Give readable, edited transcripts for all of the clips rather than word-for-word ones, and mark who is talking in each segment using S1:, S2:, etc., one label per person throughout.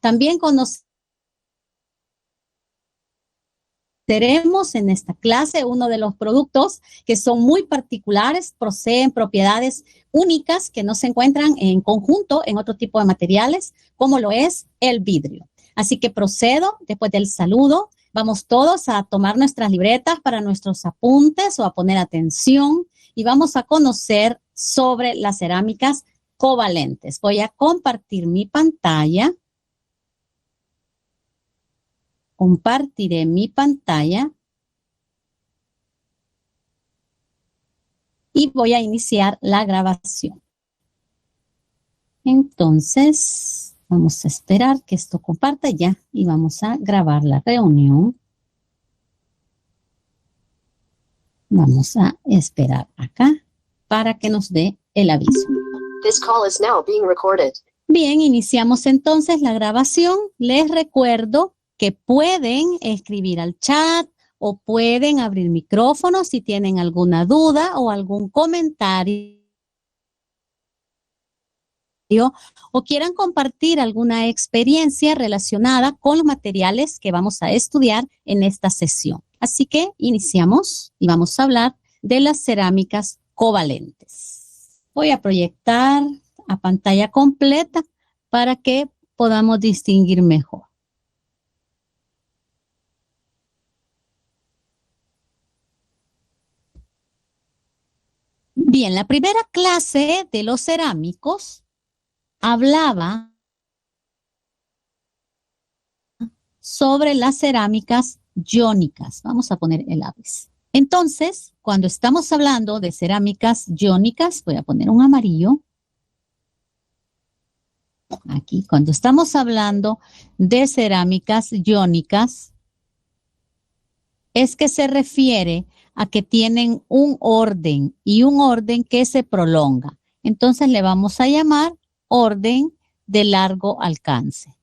S1: También conoceremos en esta clase uno de los productos que son muy particulares, poseen propiedades únicas que no se encuentran en conjunto en otro tipo de materiales, como lo es el vidrio. Así que procedo, después del saludo, vamos todos a tomar nuestras libretas para nuestros apuntes o a poner atención y vamos a conocer sobre las cerámicas covalentes. Voy a compartir mi pantalla. Compartiré mi pantalla y voy a iniciar la grabación. Entonces, vamos a esperar que esto comparta ya y vamos a grabar la reunión. Vamos a esperar acá para que nos dé el aviso.
S2: This call is now being recorded.
S1: Bien, iniciamos entonces la grabación. Les recuerdo que pueden escribir al chat o pueden abrir micrófono si tienen alguna duda o algún comentario o quieran compartir alguna experiencia relacionada con los materiales que vamos a estudiar en esta sesión. Así que iniciamos y vamos a hablar de las cerámicas covalentes. Voy a proyectar a pantalla completa para que podamos distinguir mejor. Bien, la primera clase de los cerámicos hablaba sobre las cerámicas iónicas. Vamos a poner el lápiz. Entonces, cuando estamos hablando de cerámicas iónicas, voy a poner un amarillo. Aquí, cuando estamos hablando de cerámicas iónicas, es que se refiere a que tienen un orden y un orden que se prolonga. Entonces le vamos a llamar orden de largo alcance.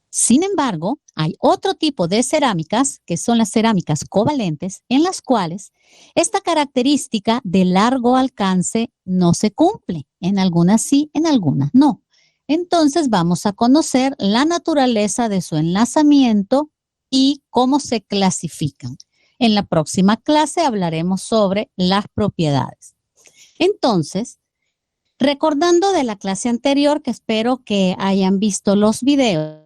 S1: Sin embargo, hay otro tipo de cerámicas, que son las cerámicas covalentes, en las cuales esta característica de largo alcance no se cumple. En algunas sí, en algunas no. Entonces vamos a conocer la naturaleza de su enlazamiento y cómo se clasifican. En la próxima clase hablaremos sobre las propiedades. Entonces, recordando de la clase anterior, que espero que hayan visto los videos,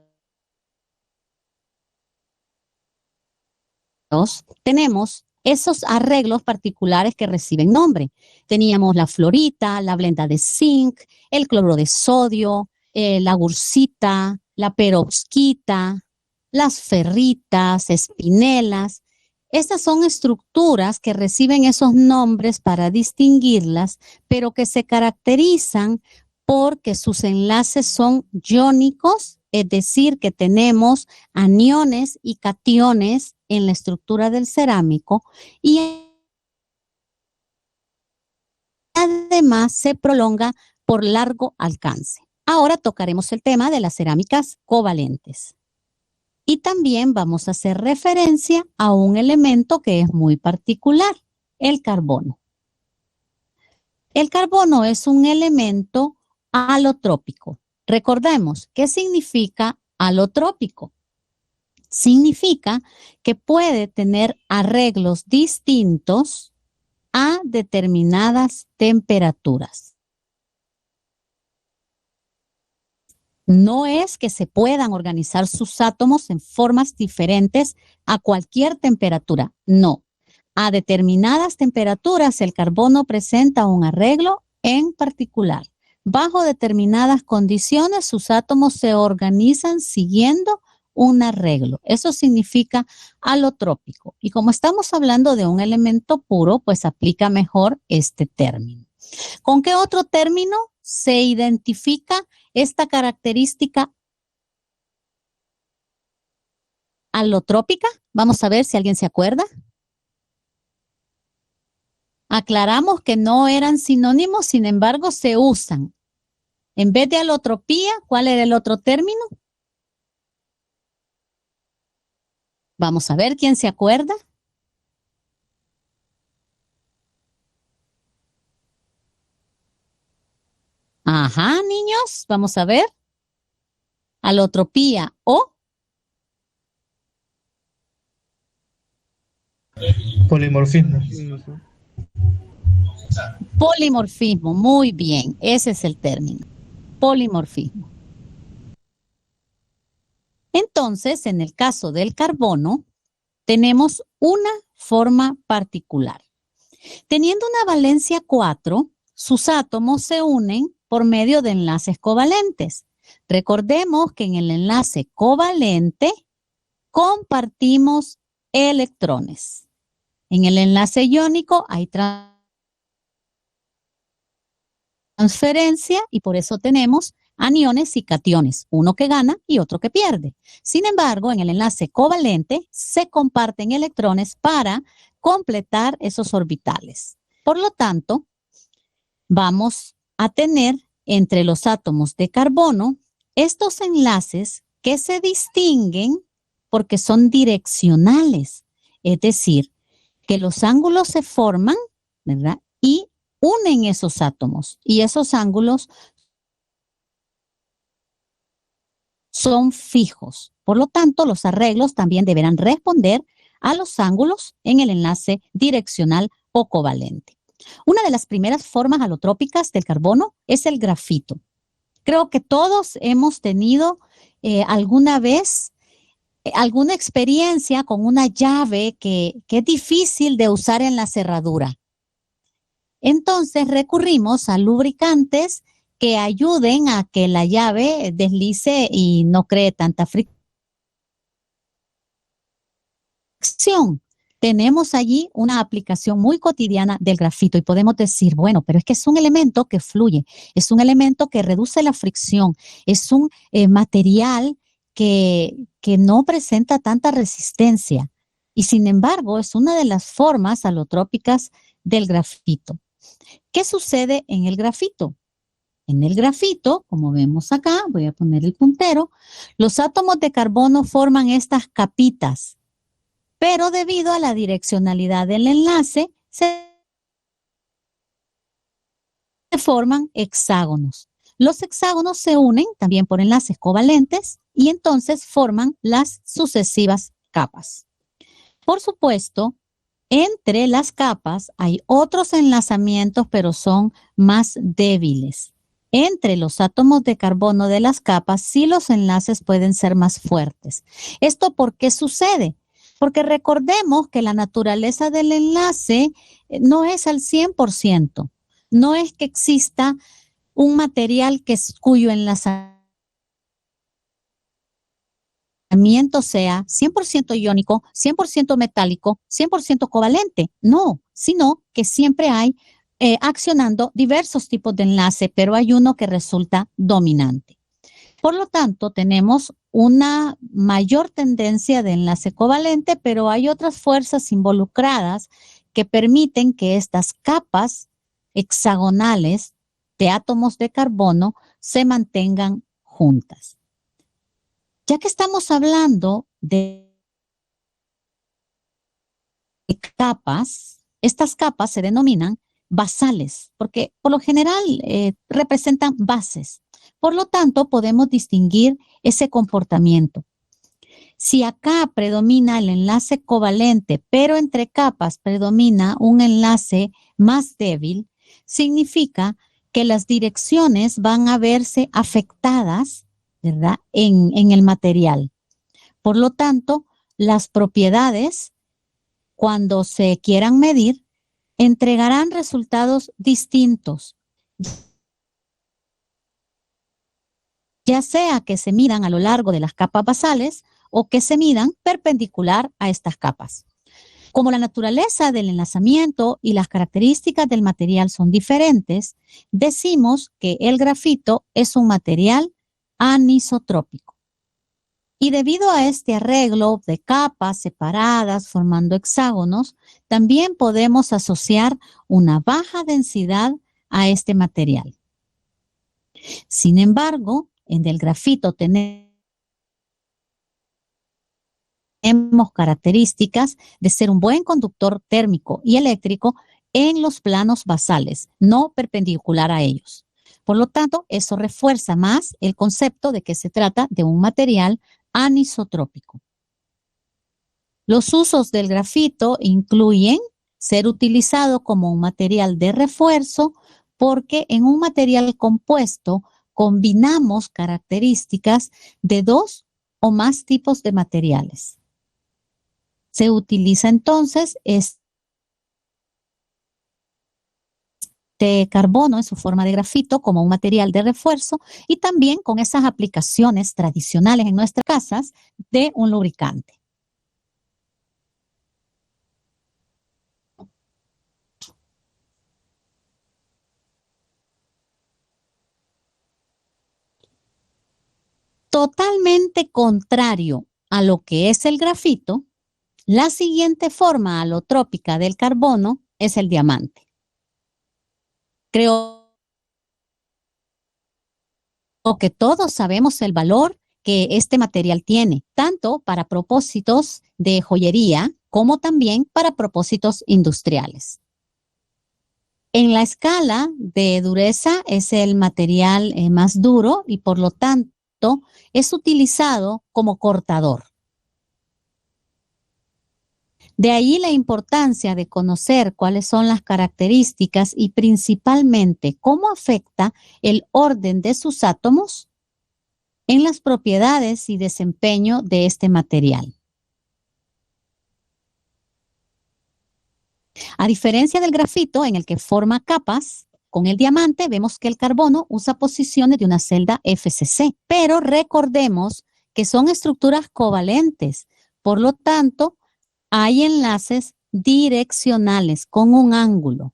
S1: tenemos esos arreglos particulares que reciben nombre. Teníamos la fluorita, la blenda de zinc, el cloruro de sodio, la gursita, la perovskita, las ferritas, espinelas. Estas son estructuras que reciben esos nombres para distinguirlas, pero que se caracterizan porque sus enlaces son iónicos, es decir, que tenemos aniones y cationes en la estructura del cerámico y además se prolonga por largo alcance. Ahora tocaremos el tema de las cerámicas covalentes. Y también vamos a hacer referencia a un elemento que es muy particular, el carbono. El carbono es un elemento alotrópico. Recordemos, ¿qué significa alotrópico? Significa que puede tener arreglos distintos a determinadas temperaturas. No es que se puedan organizar sus átomos en formas diferentes a cualquier temperatura, no. A determinadas temperaturas el carbono presenta un arreglo en particular. Bajo determinadas condiciones sus átomos se organizan siguiendo un arreglo. Eso significa alotrópico. Y como estamos hablando de un elemento puro, pues aplica mejor este término. ¿Con qué otro término se identifica esta característica alotrópica? Vamos a ver si alguien se acuerda. Aclaramos que no eran sinónimos, sin embargo, se usan. En vez de alotropía, ¿cuál era el otro término? Vamos a ver quién se acuerda. Ajá, niños, vamos a ver. Alotropía o
S3: Polimorfismo.
S1: polimorfismo. Muy bien, ese es el término. Polimorfismo. Entonces, en el caso del carbono, tenemos una forma particular. Teniendo una valencia 4, sus átomos se unen por medio de enlaces covalentes. Recordemos que en el enlace covalente compartimos electrones. En el enlace iónico hay transferencia y por eso tenemos aniones y cationes, uno que gana y otro que pierde. Sin embargo, en el enlace covalente se comparten electrones para completar esos orbitales. Por lo tanto, vamos a tener entre los átomos de carbono estos enlaces que se distinguen porque son direccionales, es decir, que los ángulos se forman, ¿verdad? Y unen esos átomos y esos ángulos son fijos. Por lo tanto, los arreglos también deberán responder a los ángulos en el enlace direccional o covalente. Una de las primeras formas alotrópicas del carbono es el grafito. Creo que todos hemos tenido alguna vez alguna experiencia con una llave que es difícil de usar en la cerradura. Entonces recurrimos a lubricantes que ayuden a que la llave deslice y no cree tanta fricción. Tenemos allí una aplicación muy cotidiana del grafito y podemos decir, bueno, pero es que es un elemento que fluye, es un elemento que reduce la fricción, es un material que no presenta tanta resistencia y sin embargo es una de las formas alotrópicas del grafito. ¿Qué sucede en el grafito? En el grafito, como vemos acá, voy a poner el puntero, los átomos de carbono forman estas capitas, pero debido a la direccionalidad del enlace, se forman hexágonos. Los hexágonos se unen también por enlaces covalentes y entonces forman las sucesivas capas. Por supuesto, entre las capas hay otros enlazamientos, pero son más débiles. Entre los átomos de carbono de las capas, sí los enlaces pueden ser más fuertes. ¿Esto por qué sucede? Porque recordemos que la naturaleza del enlace no es al 100%. No es que exista un material cuyo enlazamiento sea 100% iónico, 100% metálico, 100% covalente. No, sino que siempre hay accionando diversos tipos de enlace, pero hay uno que resulta dominante. Por lo tanto, tenemos una mayor tendencia de enlace covalente, pero hay otras fuerzas involucradas que permiten que estas capas hexagonales de átomos de carbono se mantengan juntas. Ya que estamos hablando de capas, estas capas se denominan basales, porque por lo general representan bases. Por lo tanto, podemos distinguir ese comportamiento. Si acá predomina el enlace covalente, pero entre capas predomina un enlace más débil, significa que las direcciones van a verse afectadas, ¿verdad?, en el material. Por lo tanto, las propiedades, cuando se quieran medir, entregarán resultados distintos, ya sea que se midan a lo largo de las capas basales o que se midan perpendicular a estas capas. Como la naturaleza del enlazamiento y las características del material son diferentes, decimos que el grafito es un material anisotrópico. Y debido a este arreglo de capas separadas formando hexágonos, también podemos asociar una baja densidad a este material. Sin embargo, en el grafito tenemos características de ser un buen conductor térmico y eléctrico en los planos basales, no perpendicular a ellos. Por lo tanto, eso refuerza más el concepto de que se trata de un material anisotrópico. Los usos del grafito incluyen ser utilizado como un material de refuerzo porque en un material compuesto combinamos características de dos o más tipos de materiales. Se utiliza entonces este carbono en su forma de grafito como un material de refuerzo y también con esas aplicaciones tradicionales en nuestras casas de un lubricante. Totalmente contrario a lo que es el grafito, la siguiente forma alotrópica del carbono es el diamante. Creo que todos sabemos el valor que este material tiene, tanto para propósitos de joyería como también para propósitos industriales. En la escala de dureza es el material más duro y por lo tanto es utilizado como cortador. De ahí la importancia de conocer cuáles son las características y principalmente cómo afecta el orden de sus átomos en las propiedades y desempeño de este material. A diferencia del grafito, en el que forma capas, con el diamante vemos que el carbono usa posiciones de una celda FCC, pero recordemos que son estructuras covalentes, por lo tanto, hay enlaces direccionales con un ángulo.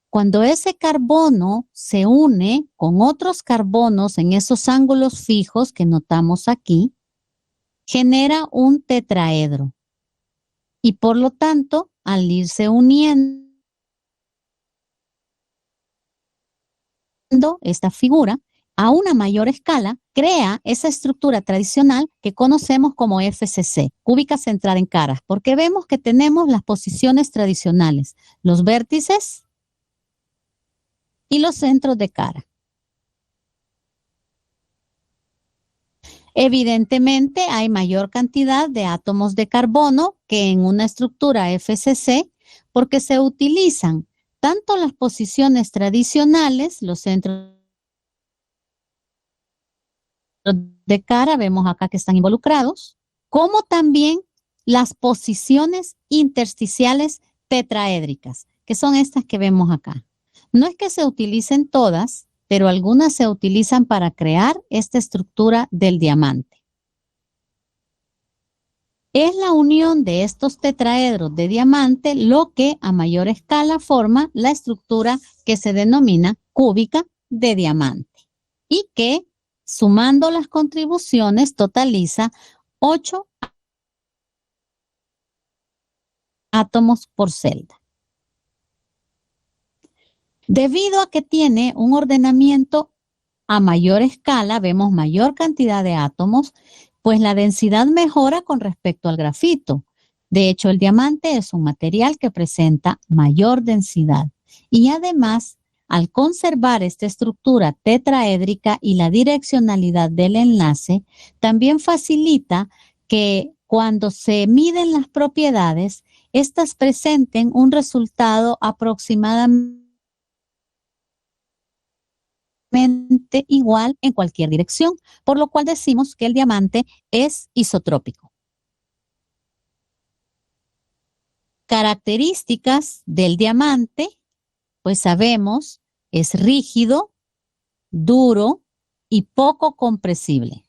S1: Cuando ese carbono se une con otros carbonos en esos ángulos fijos que notamos aquí, genera un tetraedro. Y por lo tanto, al irse uniendo esta figura a una mayor escala, crea esa estructura tradicional que conocemos como FCC, cúbica centrada en caras, porque vemos que tenemos las posiciones tradicionales, los vértices y los centros de cara. Evidentemente, hay mayor cantidad de átomos de carbono que en una estructura FCC porque se utilizan tanto las posiciones tradicionales, los centros de cara, vemos acá que están involucrados, como también las posiciones intersticiales tetraédricas, que son estas que vemos acá. No es que se utilicen todas, pero algunas se utilizan para crear esta estructura del diamante. Es la unión de estos tetraedros de diamante lo que a mayor escala forma la estructura que se denomina cúbica de diamante y que, sumando las contribuciones, totaliza 8 átomos por celda. Debido a que tiene un ordenamiento a mayor escala, vemos mayor cantidad de átomos, pues la densidad mejora con respecto al grafito. De hecho, el diamante es un material que presenta mayor densidad y además, al conservar esta estructura tetraédrica y la direccionalidad del enlace, también facilita que cuando se miden las propiedades, estas presenten un resultado aproximadamente igual en cualquier dirección, por lo cual decimos que el diamante es isotrópico. Características del diamante, pues sabemos, es rígido, duro y poco compresible.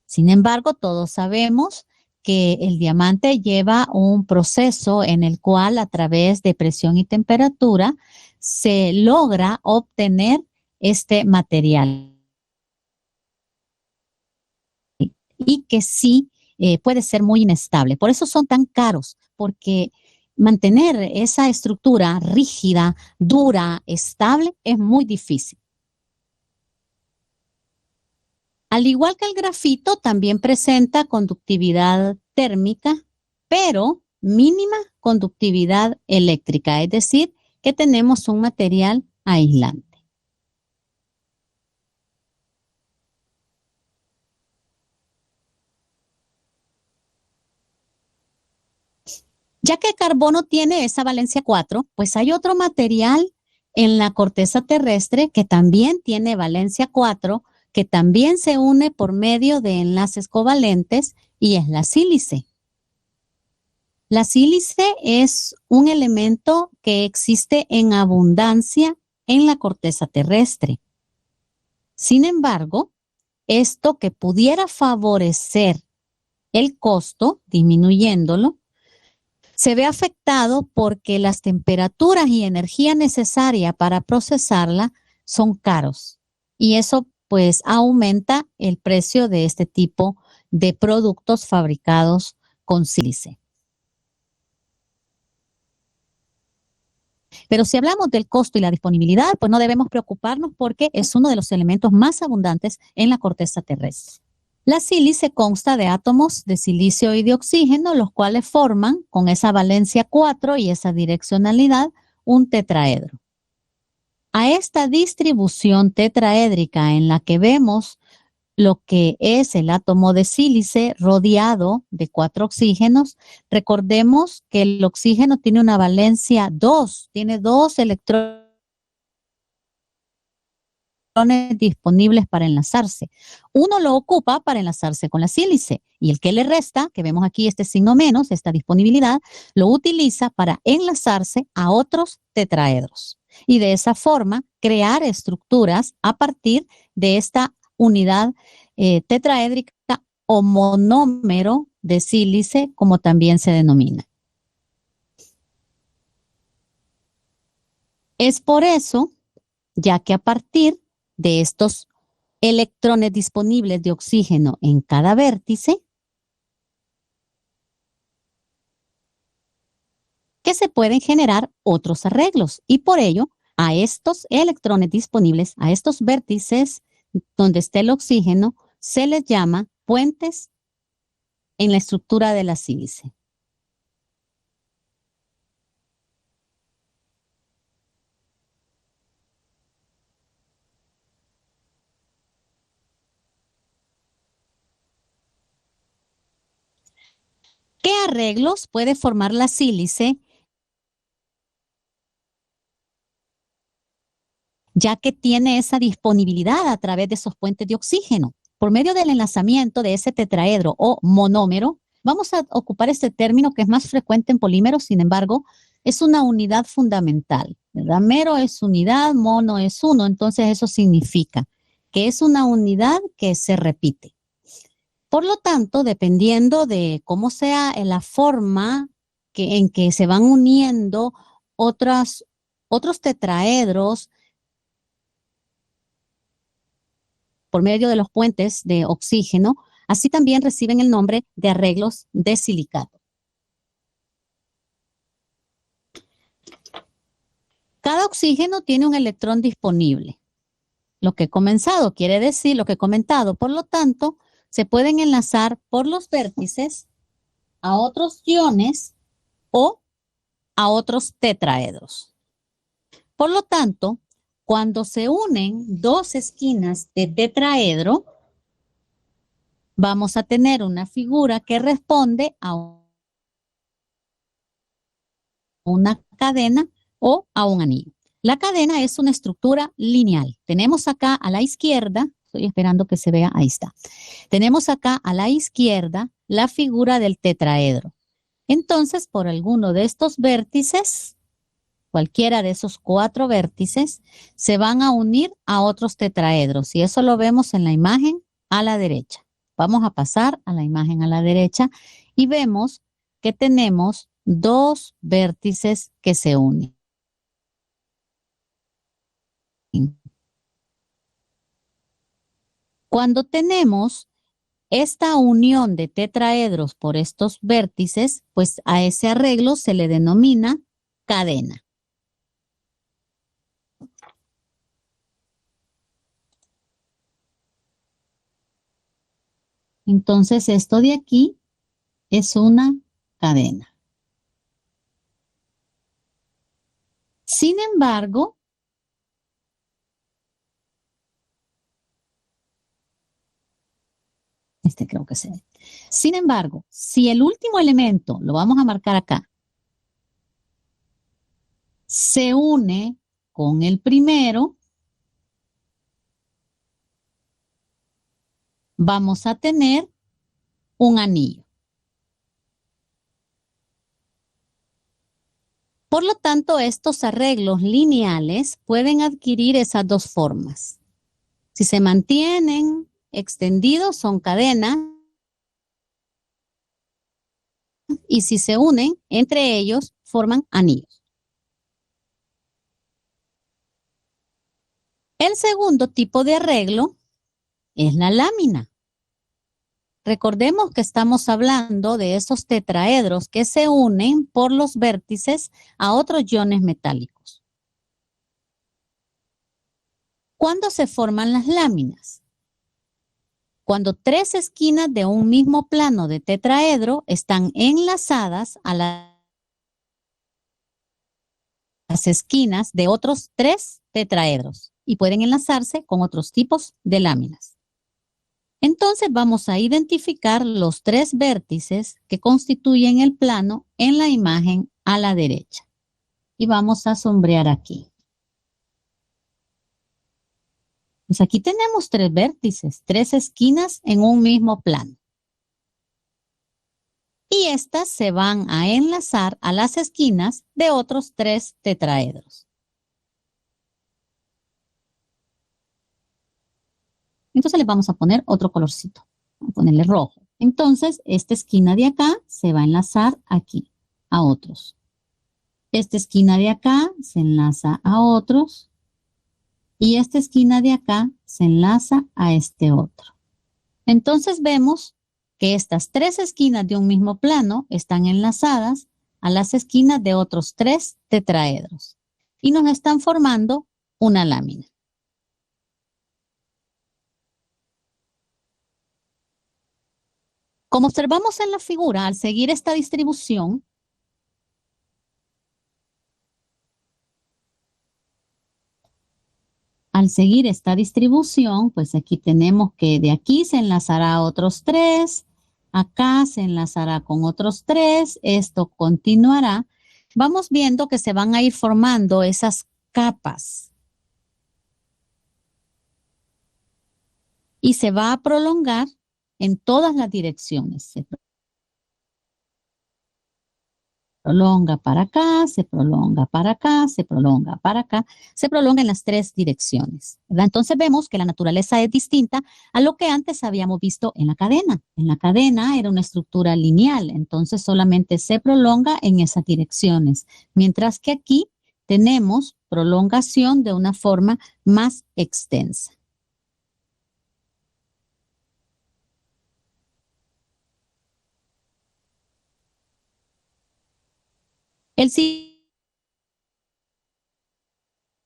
S1: Sin embargo, todos sabemos que el diamante lleva un proceso en el cual a través de presión y temperatura se logra obtener este material y que sí puede ser muy inestable. Por eso son tan caros, porque mantener esa estructura rígida, dura, estable es muy difícil. Al igual que el grafito, también presenta conductividad térmica, pero mínima conductividad eléctrica, es decir, que tenemos un material aislante. Ya que el carbono tiene esa valencia 4, pues hay otro material en la corteza terrestre que también tiene valencia 4, que también se une por medio de enlaces covalentes y es la sílice. La sílice es un elemento que existe en abundancia en la corteza terrestre. Sin embargo, esto que pudiera favorecer el costo, disminuyéndolo, se ve afectado porque las temperaturas y energía necesaria para procesarla son caros. Y eso pues aumenta el precio de este tipo de productos fabricados con sílice. Pero si hablamos del costo y la disponibilidad, pues no debemos preocuparnos porque es uno de los elementos más abundantes en la corteza terrestre. La sílice consta de átomos de silicio y de oxígeno, los cuales forman, con esa valencia 4 y esa direccionalidad, un tetraedro. A esta distribución tetraédrica en la que vemos lo que es el átomo de sílice rodeado de 4 oxígenos, recordemos que el oxígeno tiene una valencia 2, tiene 2 electrones disponibles para enlazarse. Uno lo ocupa para enlazarse con la sílice y el que le resta, que vemos aquí este signo menos, esta disponibilidad, lo utiliza para enlazarse a otros tetraedros. Y de esa forma crear estructuras a partir de esta unidad tetraédrica o monómero de sílice, como también se denomina. Es por eso, ya que a partir de estos electrones disponibles de oxígeno en cada vértice, que se pueden generar otros arreglos. Y por ello, a estos electrones disponibles, a estos vértices donde esté el oxígeno, se les llama puentes en la estructura de la sílice. ¿Qué arreglos puede formar la sílice? Ya que tiene esa disponibilidad a través de esos puentes de oxígeno. Por medio del enlazamiento de ese tetraedro o monómero, vamos a ocupar este término que es más frecuente en polímeros, sin embargo, es una unidad fundamental, ¿verdad? Mero es unidad, mono es uno, entonces eso significa que es una unidad que se repite. Por lo tanto, dependiendo de cómo sea la forma en que se van uniendo otros tetraedros por medio de los puentes de oxígeno, así también reciben el nombre de arreglos de silicato. Cada oxígeno tiene un electrón disponible. Lo que he comenzado quiere decir lo que he comentado. Por lo tanto, se pueden enlazar por los vértices a otros iones o a otros tetraedros. Por lo tanto, cuando se unen dos esquinas de tetraedro, vamos a tener una figura que responde a una cadena o a un anillo. La cadena es una estructura lineal. Tenemos acá a la izquierda, estoy esperando que se vea, ahí está. Tenemos acá a la izquierda la figura del tetraedro. Entonces, por alguno de estos vértices, cualquiera de esos 4 vértices, se van a unir a otros tetraedros. Y eso lo vemos en la imagen a la derecha. Vamos a pasar a la imagen a la derecha y vemos que tenemos 2 vértices que se unen. Cuando tenemos esta unión de tetraedros por estos vértices, pues a ese arreglo se le denomina cadena. Entonces, esto de aquí es una cadena. Sin embargo, creo que se ve. Sin embargo, si el último elemento, lo vamos a marcar acá, se une con el primero, vamos a tener un anillo. Por lo tanto, estos arreglos lineales pueden adquirir esas dos formas. Si se mantienen extendidos, son cadenas, y si se unen entre ellos, forman anillos. El segundo tipo de arreglo es la lámina. Recordemos que estamos hablando de esos tetraedros que se unen por los vértices a otros iones metálicos. ¿Cuándo se forman las láminas? Cuando tres esquinas de un mismo plano de tetraedro están enlazadas a las esquinas de otros tres tetraedros y pueden enlazarse con otros tipos de láminas. Entonces vamos a identificar los tres vértices que constituyen el plano en la imagen a la derecha. Y vamos a sombrear aquí. Pues aquí tenemos tres vértices, tres esquinas en un mismo plano. Y estas se van a enlazar a las esquinas de otros tres tetraedros. Entonces le vamos a poner otro colorcito. Vamos a ponerle rojo. Entonces, esta esquina de acá se va a enlazar aquí a otros. Esta esquina de acá se enlaza a otros. Y esta esquina de acá se enlaza a este otro. Entonces vemos que estas tres esquinas de un mismo plano están enlazadas a las esquinas de otros tres tetraedros. Y nos están formando una lámina. Como observamos en la figura, al seguir esta distribución, pues aquí tenemos que de aquí se enlazará a otros tres, acá se enlazará con otros tres, esto continuará. Vamos viendo que se van a ir formando esas capas. Y se va a prolongar en todas las direcciones. Se prolonga para acá, se prolonga para acá, se prolonga para acá, se prolonga en las tres direcciones, ¿verdad? Entonces vemos que la naturaleza es distinta a lo que antes habíamos visto en la cadena. En la cadena era una estructura lineal, entonces solamente se prolonga en esas direcciones, mientras que aquí tenemos prolongación de una forma más extensa. El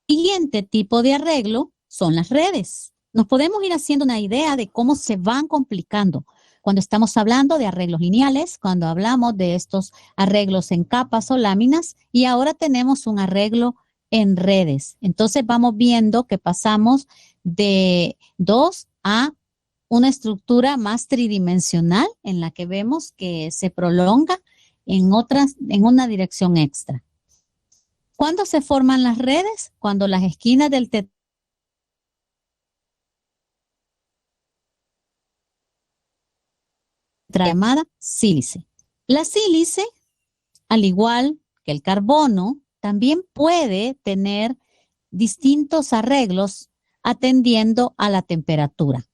S1: siguiente tipo de arreglo son las redes. Nos podemos ir haciendo una idea de cómo se van complicando cuando estamos hablando de arreglos lineales, cuando hablamos de estos arreglos en capas o láminas, y ahora tenemos un arreglo en redes. Entonces vamos viendo que pasamos de 2 a una estructura más tridimensional en la que vemos que se prolonga en una dirección extra. ¿Cuándo se forman las redes? Cuando las esquinas del llamada sílice. La sílice, al igual que el carbono, también puede tener distintos arreglos atendiendo a la temperatura.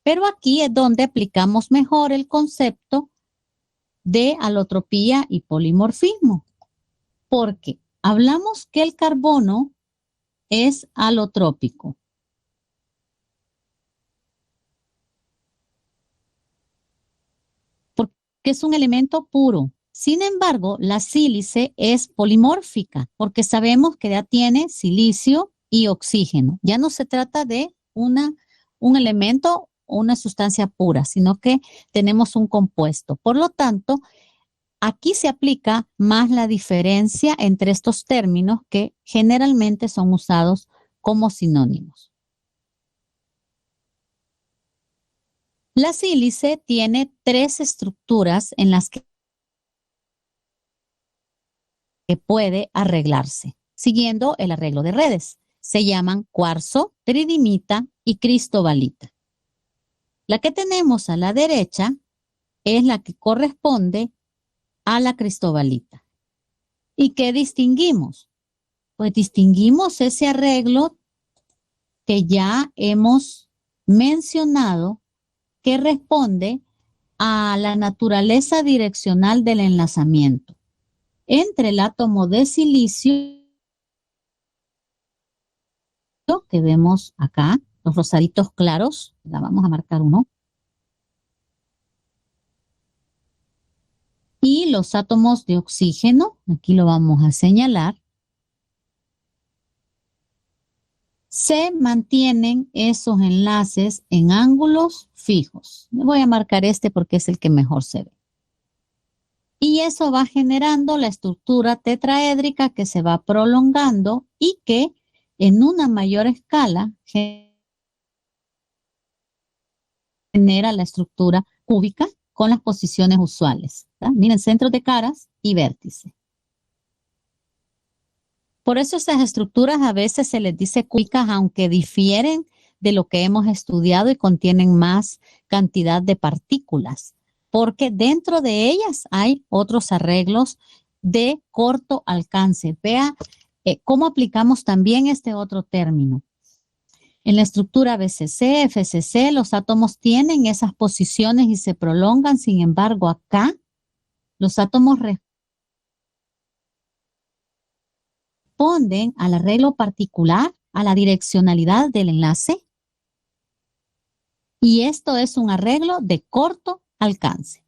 S1: Pero aquí es donde aplicamos mejor el concepto de alotropía y polimorfismo, porque hablamos que el carbono es alotrópico. Porque es un elemento puro. Sin embargo, la sílice es polimórfica porque sabemos que ya tiene silicio y oxígeno. Ya no se trata de un elemento o una sustancia pura, sino que tenemos un compuesto. Por lo tanto, aquí se aplica más la diferencia entre estos términos que generalmente son usados como sinónimos. La sílice tiene tres estructuras en las que que puede arreglarse, siguiendo el arreglo de redes. Se llaman cuarzo, tridimita y cristobalita. La que tenemos a la derecha es la que corresponde a la cristobalita. ¿Y qué distinguimos? Pues distinguimos ese arreglo que ya hemos mencionado, que responde a la naturaleza direccional del enlazamiento entre el átomo de silicio que vemos acá, los rosaditos claros, la vamos a marcar uno, y los átomos de oxígeno, aquí lo vamos a señalar. Se mantienen esos enlaces en ángulos fijos. Le voy a marcar este porque es el que mejor se ve. Y eso va generando la estructura tetraédrica que se va prolongando y que en una mayor escala genera la estructura cúbica con las posiciones usuales. ¿Tá? Miren, centros de caras y vértice. Por eso esas estructuras a veces se les dice cúbicas, aunque difieren de lo que hemos estudiado y contienen más cantidad de partículas, porque dentro de ellas hay otros arreglos de corto alcance. Vea cómo aplicamos también este otro término. En la estructura BCC, FCC, los átomos tienen esas posiciones y se prolongan. Sin embargo, acá los átomos responden al arreglo particular, a la direccionalidad del enlace. Y esto es un arreglo de corto alcance.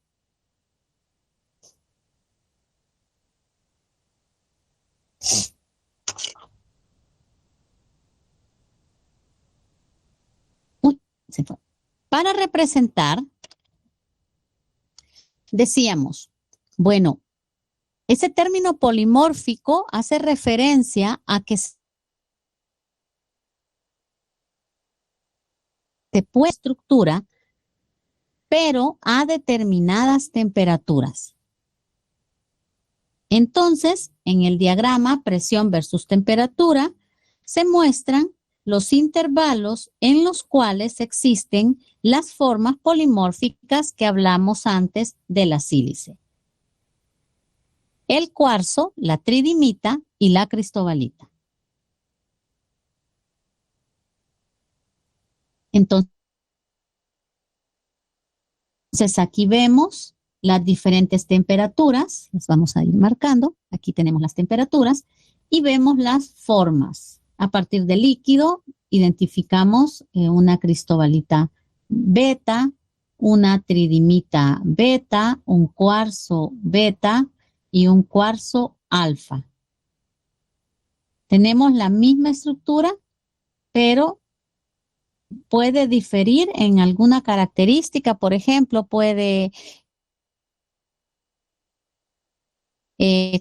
S1: Uy, se fue. Para representar, decíamos, bueno, ese término polimórfico hace referencia a que se puede estructura, pero a determinadas temperaturas. Entonces, en el diagrama presión versus temperatura, se muestran los intervalos en los cuales existen las formas polimórficas que hablamos antes de la sílice. El cuarzo, la tridimita y la cristobalita. Entonces, aquí vemos las diferentes temperaturas, las vamos a ir marcando. Aquí tenemos las temperaturas y vemos las formas. A partir del líquido, identificamos una cristobalita beta, una tridimita beta, un cuarzo beta y un cuarzo alfa. Tenemos la misma estructura, pero puede diferir en alguna característica. Por ejemplo, puede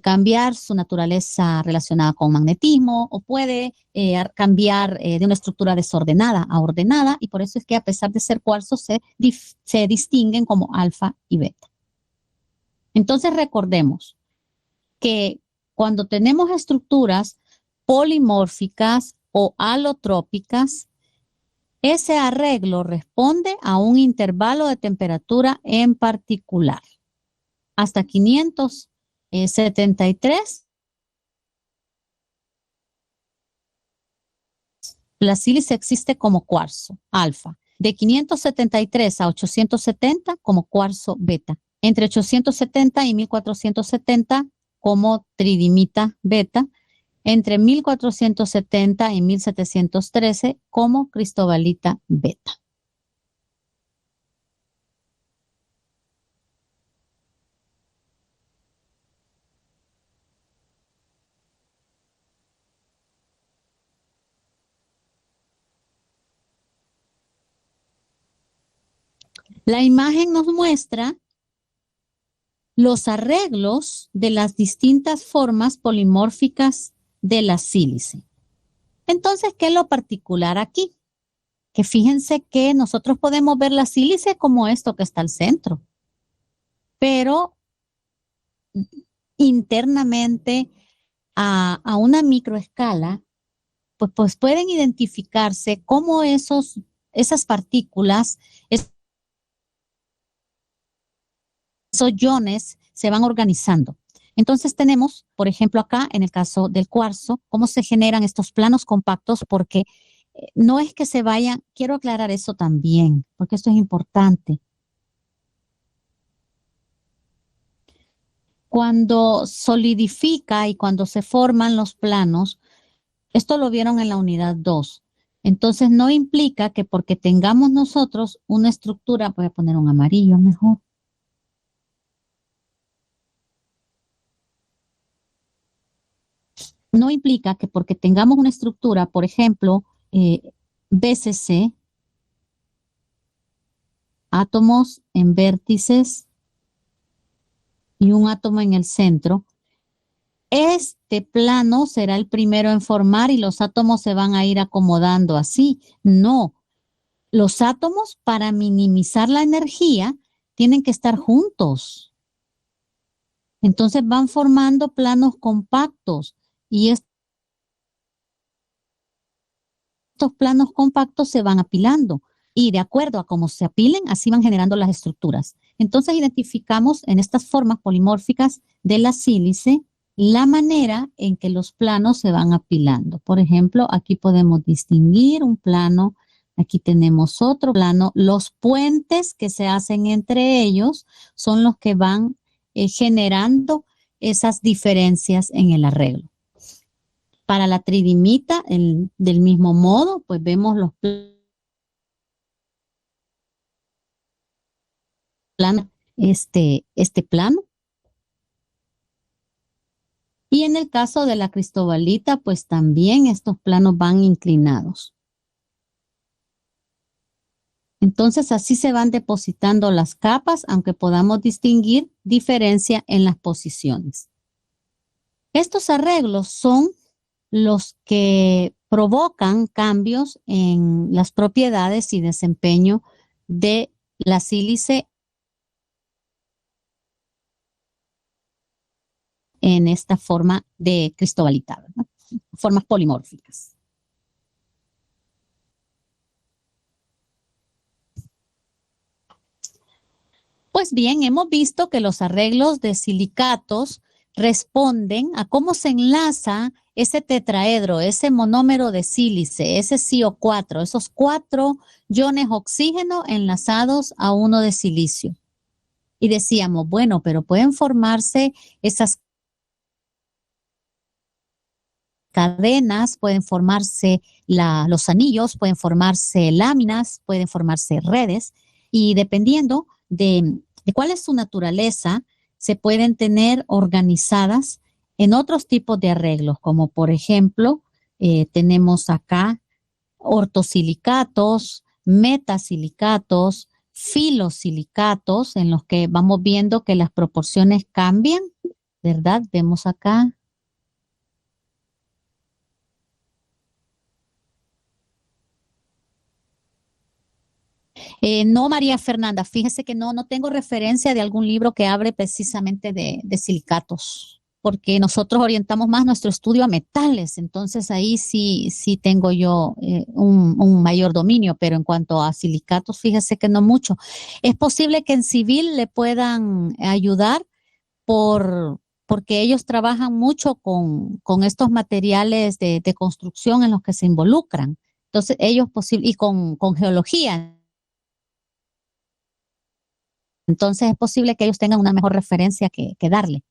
S1: cambiar su naturaleza relacionada con magnetismo o puede cambiar de una estructura desordenada a ordenada, y por eso es que a pesar de ser cuarzos se distinguen como alfa y beta. Entonces recordemos que cuando tenemos estructuras polimórficas o alotrópicas, ese arreglo responde a un intervalo de temperatura en particular. Hasta 573, la sílice existe como cuarzo alfa. De 573 a 870 como cuarzo beta. Entre 870 y 1470 como tridimita beta. Entre 1470 y 1713 como cristobalita beta. La imagen nos muestra los arreglos de las distintas formas polimórficas de la sílice. Entonces, ¿qué es lo particular aquí? Que fíjense que nosotros podemos ver la sílice como esto que está al centro, pero internamente a una microescala, pues pueden identificarse cómo esas partículas, esos iones se van organizando. Entonces tenemos, por ejemplo, acá en el caso del cuarzo, cómo se generan estos planos compactos, porque no es que se vayan, quiero aclarar eso también, porque esto es importante. Cuando solidifica y cuando se forman los planos, esto lo vieron en la unidad 2. Entonces no implica que porque tengamos nosotros una estructura, voy a poner un amarillo mejor. No implica que porque tengamos una estructura, por ejemplo, BCC, átomos en vértices y un átomo en el centro, este plano será el primero en formar y los átomos se van a ir acomodando así. No, los átomos para minimizar la energía tienen que estar juntos. Entonces van formando planos compactos y estos planos compactos se van apilando y de acuerdo a cómo se apilen, así van generando las estructuras. Entonces identificamos en estas formas polimórficas de la sílice la manera en que los planos se van apilando. Por ejemplo, aquí podemos distinguir un plano, aquí tenemos otro plano. Los puentes que se hacen entre ellos son los que van generando esas diferencias en el arreglo. Para la tridimita, del mismo modo, pues vemos los planos, este plano. Y en el caso de la cristobalita, pues también estos planos van inclinados. Entonces así se van depositando las capas, aunque podamos distinguir diferencia en las posiciones. Estos arreglos son los que provocan cambios en las propiedades y desempeño de la sílice en esta forma de cristobalita, ¿verdad? Formas polimórficas. Pues bien, hemos visto que los arreglos de silicatos responden a cómo se enlaza ese tetraedro, ese monómero de sílice, ese CO4, esos 4 iones oxígeno enlazados a uno de silicio. Y decíamos, bueno, pero pueden formarse esas cadenas, pueden formarse los anillos, pueden formarse láminas, pueden formarse redes, y dependiendo de cuál es su naturaleza, se pueden tener organizadas en otros tipos de arreglos, como por ejemplo, tenemos acá ortosilicatos, metasilicatos, filosilicatos, en los que vamos viendo que las proporciones cambian, ¿verdad? Vemos acá. No, María Fernanda, fíjese que no tengo referencia de algún libro que hable precisamente de silicatos, porque nosotros orientamos más nuestro estudio a metales, entonces ahí sí tengo yo un mayor dominio, pero en cuanto a silicatos, fíjese que no mucho. Es posible que en civil le puedan ayudar porque ellos trabajan mucho con estos materiales de construcción en los que se involucran. Entonces, ellos y con geología. Entonces es posible que ellos tengan una mejor referencia que darle.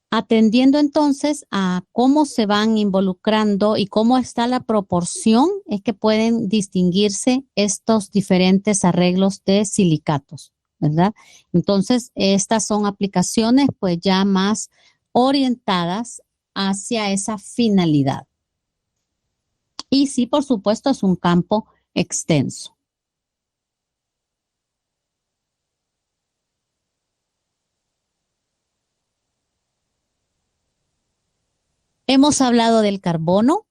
S1: Atendiendo entonces a cómo se van involucrando y cómo está la proporción, es que pueden distinguirse estos diferentes arreglos de silicatos, ¿verdad? Entonces, estas son aplicaciones pues ya más orientadas hacia esa finalidad. Y sí, por supuesto, es un campo extenso. Hemos hablado del carbono,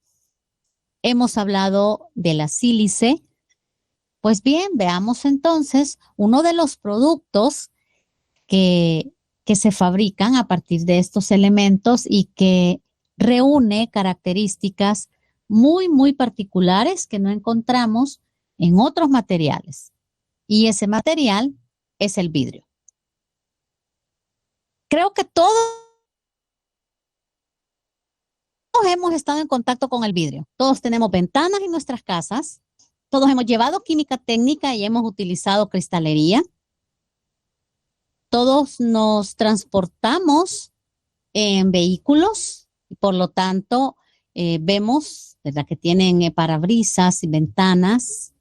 S1: hemos hablado de la sílice. Pues bien, veamos entonces uno de los productos que que se fabrican a partir de estos elementos y que reúne características muy, muy particulares que no encontramos en otros materiales. Y ese material es el vidrio. Creo que todos hemos estado en contacto con el vidrio. Todos tenemos ventanas en nuestras casas. Todos hemos llevado química técnica y hemos utilizado cristalería. Todos nos transportamos en vehículos y por lo tanto vemos, ¿verdad?, que tienen parabrisas y ventanas.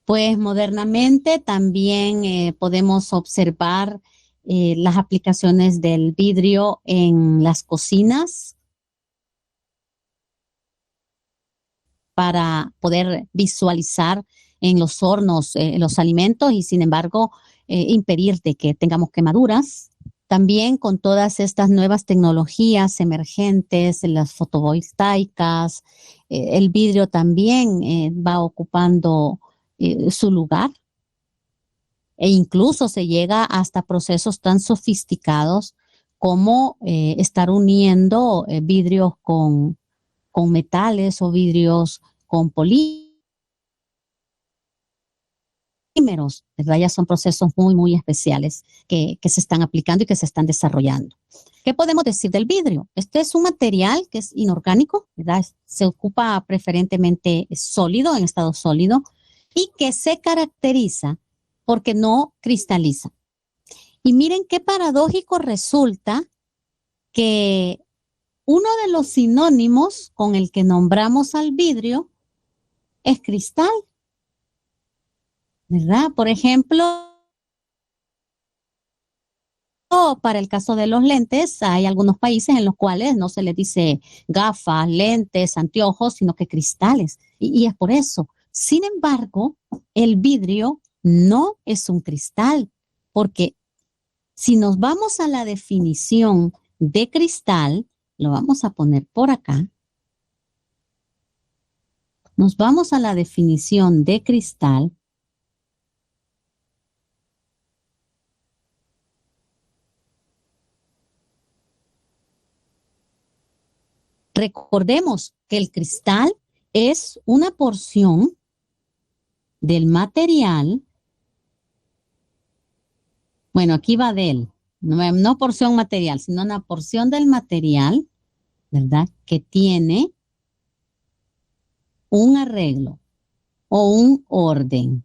S1: Pues modernamente también podemos observar las aplicaciones del vidrio en las cocinas para poder visualizar en los hornos los alimentos y sin embargo impedir de que tengamos quemaduras. También con todas estas nuevas tecnologías emergentes, las fotovoltaicas, el vidrio también va ocupando su lugar e incluso se llega hasta procesos tan sofisticados como estar uniendo vidrios con metales o vidrios con polímeros, ¿verdad? Ya son procesos muy, muy especiales que se están aplicando y que se están desarrollando. ¿Qué podemos decir del vidrio? Este es un material que es inorgánico, ¿verdad? Se ocupa preferentemente sólido, en estado sólido, y que se caracteriza porque no cristaliza. Y miren qué paradójico resulta que uno de los sinónimos con el que nombramos al vidrio es cristal, ¿verdad? Por ejemplo, para el caso de los lentes, hay algunos países en los cuales no se les dice gafas, lentes, anteojos, sino que cristales. Y es por eso. Sin embargo, el vidrio no es un cristal, porque si nos vamos a la definición de cristal, lo vamos a poner por acá. Nos vamos a la definición de cristal. Recordemos que el cristal es una porción del material. Bueno, aquí va de él. No porción material, sino una porción del material, ¿verdad?, que tiene un arreglo o un orden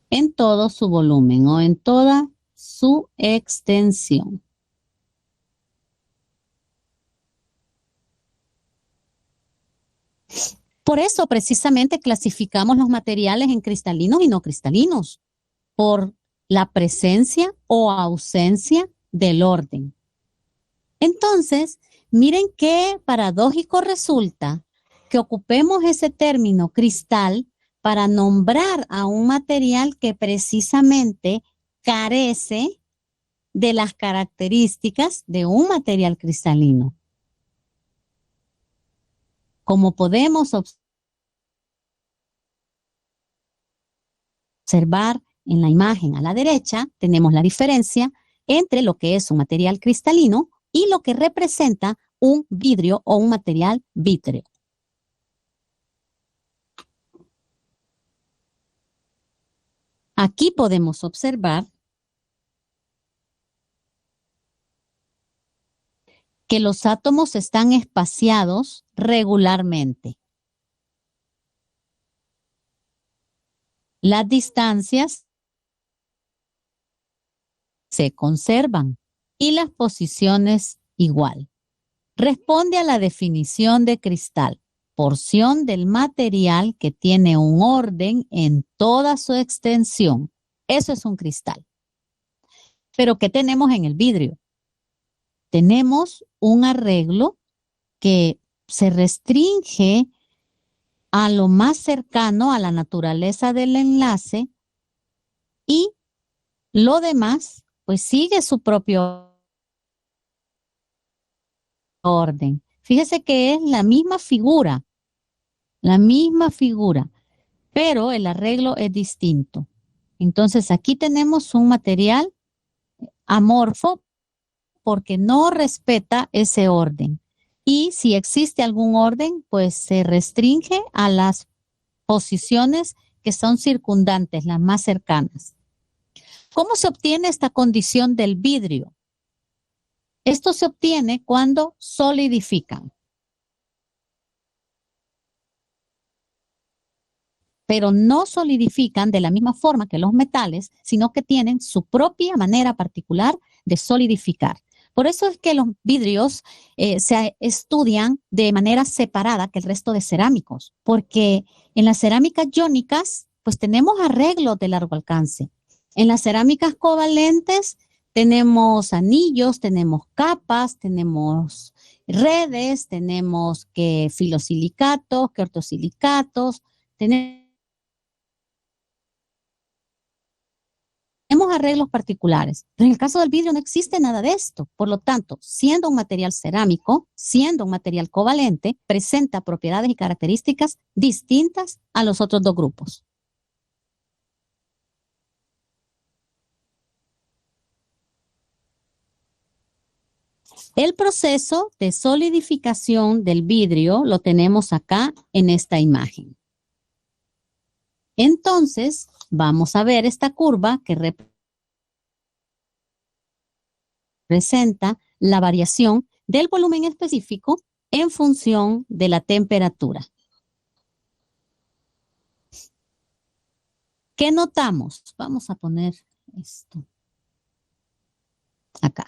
S1: en todo su volumen o en toda su extensión. Por eso precisamente clasificamos los materiales en cristalinos y no cristalinos, por la presencia o ausencia del orden. Entonces, miren qué paradójico resulta que ocupemos ese término cristal para nombrar a un material que precisamente carece de las características de un material cristalino. Como podemos observar en la imagen a la derecha, tenemos la diferencia entre lo que es un material cristalino y lo que representa un vidrio o un material vítreo. Aquí podemos observar que los átomos están espaciados regularmente. Las distancias se conservan y las posiciones igual. Responde a la definición de cristal, porción del material que tiene un orden en toda su extensión. Eso es un cristal. Pero ¿qué tenemos en el vidrio? Tenemos un arreglo que se restringe a lo más cercano a la naturaleza del enlace y lo demás pues sigue su propio orden. Fíjese que es la misma figura, pero el arreglo es distinto. Entonces aquí tenemos un material amorfo porque no respeta ese orden. Y si existe algún orden, pues se restringe a las posiciones que son circundantes, las más cercanas. ¿Cómo se obtiene esta condición del vidrio? Esto se obtiene cuando solidifican. Pero no solidifican de la misma forma que los metales, sino que tienen su propia manera particular de solidificar. Por eso es que los vidrios se estudian de manera separada que el resto de cerámicos, porque en las cerámicas iónicas, pues tenemos arreglos de largo alcance. En las cerámicas covalentes tenemos anillos, tenemos capas, tenemos redes, tenemos que filosilicatos, que ortosilicatos, tenemos arreglos particulares, pero en el caso del vidrio no existe nada de esto. Por lo tanto, siendo un material cerámico, siendo un material covalente, presenta propiedades y características distintas a los otros dos grupos. El proceso de solidificación del vidrio lo tenemos acá en esta imagen. Entonces, vamos a ver esta curva que representa la variación del volumen específico en función de la temperatura. ¿Qué notamos? Vamos a poner esto acá.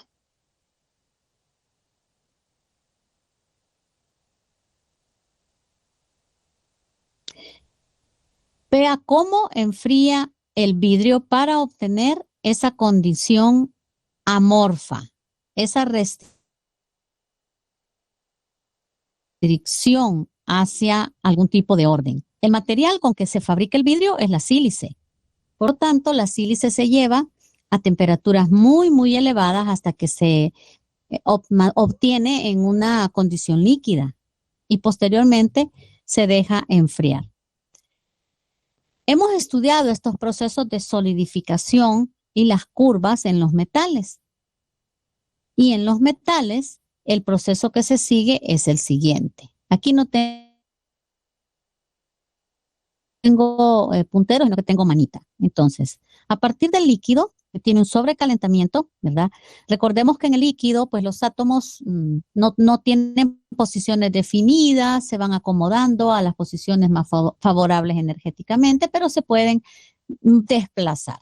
S1: Vea cómo enfría el vidrio para obtener esa condición amorfa, esa restricción hacia algún tipo de orden. El material con que se fabrica el vidrio es la sílice. Por lo tanto, la sílice se lleva a temperaturas muy, muy elevadas hasta que se obtiene en una condición líquida y posteriormente se deja enfriar. Hemos estudiado estos procesos de solidificación y las curvas en los metales. Y en los metales, el proceso que se sigue es el siguiente. Aquí no tengo punteros, sino que tengo manita. Entonces, a partir del líquido, que tiene un sobrecalentamiento, ¿verdad? Recordemos que en el líquido, pues los átomos no tienen posiciones definidas, se van acomodando a las posiciones más favorables energéticamente, pero se pueden desplazar.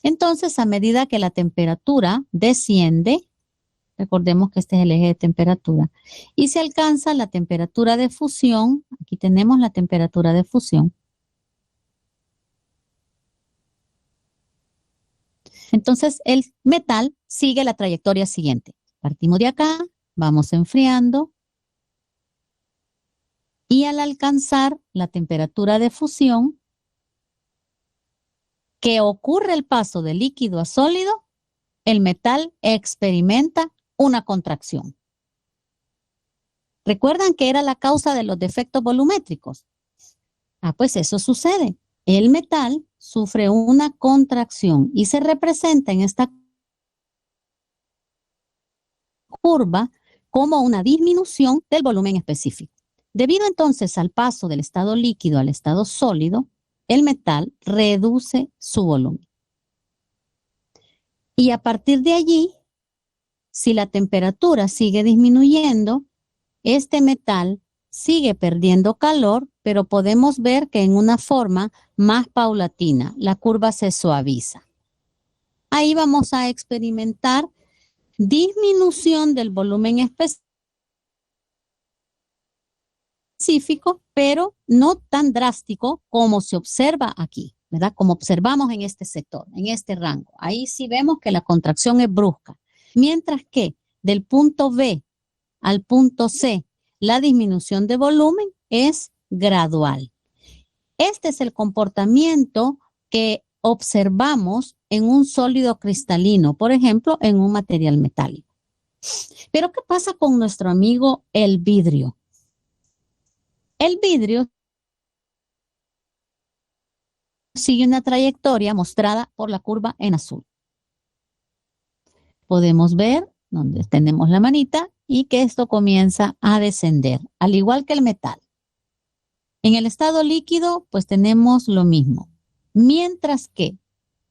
S1: Entonces, a medida que la temperatura desciende, recordemos que este es el eje de temperatura, y se alcanza la temperatura de fusión, aquí tenemos la temperatura de fusión. Entonces, el metal sigue la trayectoria siguiente. Partimos de acá, vamos enfriando, y al alcanzar la temperatura de fusión, que ocurre el paso de líquido a sólido, el metal experimenta una contracción. ¿Recuerdan que era la causa de los defectos volumétricos? Pues eso sucede. El metal sufre una contracción y se representa en esta curva como una disminución del volumen específico. Debido entonces al paso del estado líquido al estado sólido, el metal reduce su volumen. Y a partir de allí, si la temperatura sigue disminuyendo, este metal sigue perdiendo calor, pero podemos ver que en una forma más paulatina, la curva se suaviza. Ahí vamos a experimentar disminución del volumen específico, pero no tan drástico como se observa aquí, ¿verdad? Como observamos en este sector, en este rango. Ahí sí vemos que la contracción es brusca, mientras que del punto B al punto C, la disminución de volumen es gradual. Este es el comportamiento que observamos en un sólido cristalino, por ejemplo, en un material metálico. Pero ¿qué pasa con nuestro amigo el vidrio? El vidrio sigue una trayectoria mostrada por la curva en azul. Podemos ver donde tenemos la manita y que esto comienza a descender, al igual que el metal. En el estado líquido, pues tenemos lo mismo. Mientras que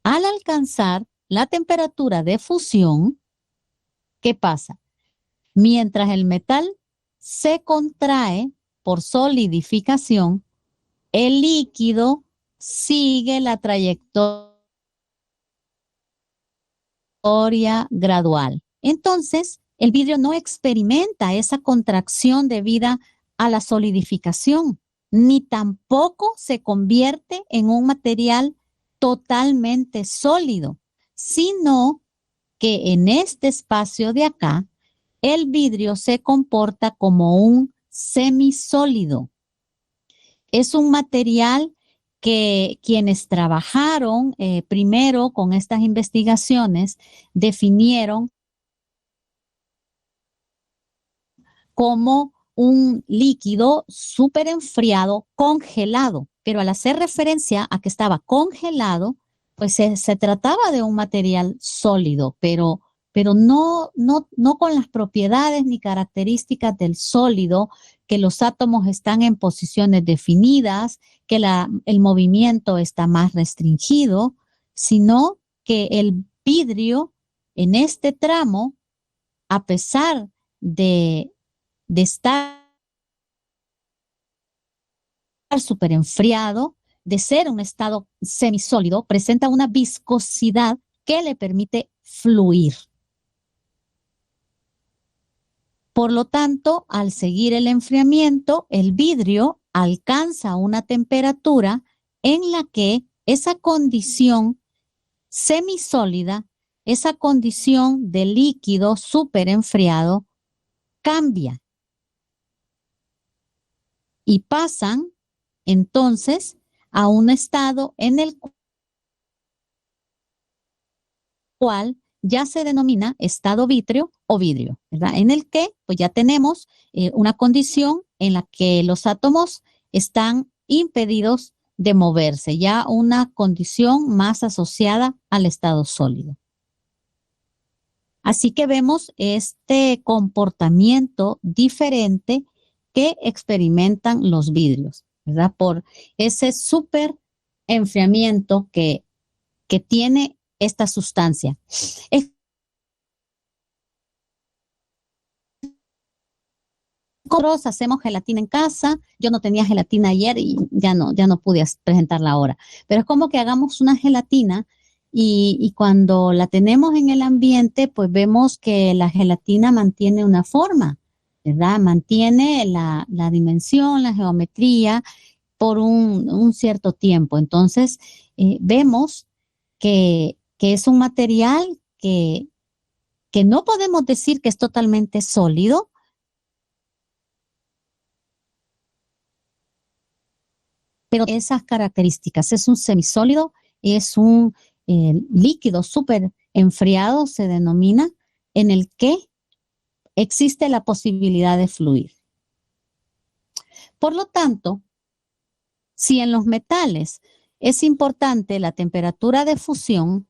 S1: al alcanzar la temperatura de fusión, ¿qué pasa? Mientras el metal se contrae por solidificación, el líquido sigue la trayectoria gradual. Entonces, el vidrio no experimenta esa contracción debida a la solidificación, ni tampoco se convierte en un material totalmente sólido, sino que en este espacio de acá, el vidrio se comporta como un semisólido. Es un material que quienes trabajaron primero con estas investigaciones definieron como un líquido súper enfriado, congelado, pero al hacer referencia a que estaba congelado, pues se trataba de un material sólido, pero no con las propiedades ni características del sólido, que los átomos están en posiciones definidas, que el movimiento está más restringido, sino que el vidrio en este tramo, a pesar de estar súper enfriado, de ser un estado semisólido, presenta una viscosidad que le permite fluir. Por lo tanto, al seguir el enfriamiento, el vidrio alcanza una temperatura en la que esa condición semisólida, esa condición de líquido súper enfriado, cambia. Y pasan entonces a un estado en el cual ya se denomina estado vítreo o vidrio, ¿verdad? En el que pues ya tenemos una condición en la que los átomos están impedidos de moverse, ya una condición más asociada al estado sólido. Así que vemos este comportamiento diferente que experimentan los vidrios, ¿verdad? Por ese súper enfriamiento que tiene esta sustancia. Nosotros hacemos gelatina en casa. Yo no tenía gelatina ayer y ya no pude presentarla ahora. Pero es como que hagamos una gelatina y cuando la tenemos en el ambiente, pues vemos que la gelatina mantiene una forma, ¿verdad? Mantiene la dimensión, la geometría por un cierto tiempo. Entonces, vemos que es un material que no podemos decir que es totalmente sólido, pero esas características, es un semisólido, es un líquido súper enfriado, se denomina, en el que existe la posibilidad de fluir. Por lo tanto, si en los metales es importante la temperatura de fusión,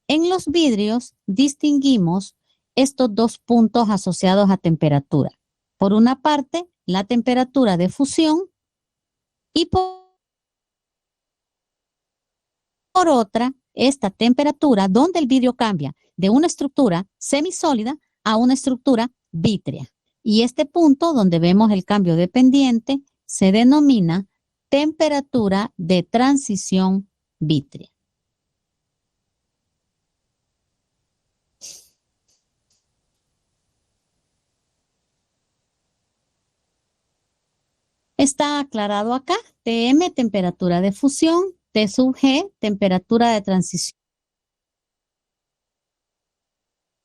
S1: en los vidrios distinguimos estos dos puntos asociados a temperatura. Por una parte, la temperatura de fusión y por otra, esta temperatura donde el vidrio cambia de una estructura semisólida a una estructura vítrea. Y este punto donde vemos el cambio de pendiente se denomina temperatura de transición vítrea. Está aclarado acá. Tm, temperatura de fusión. T sub G, temperatura de transición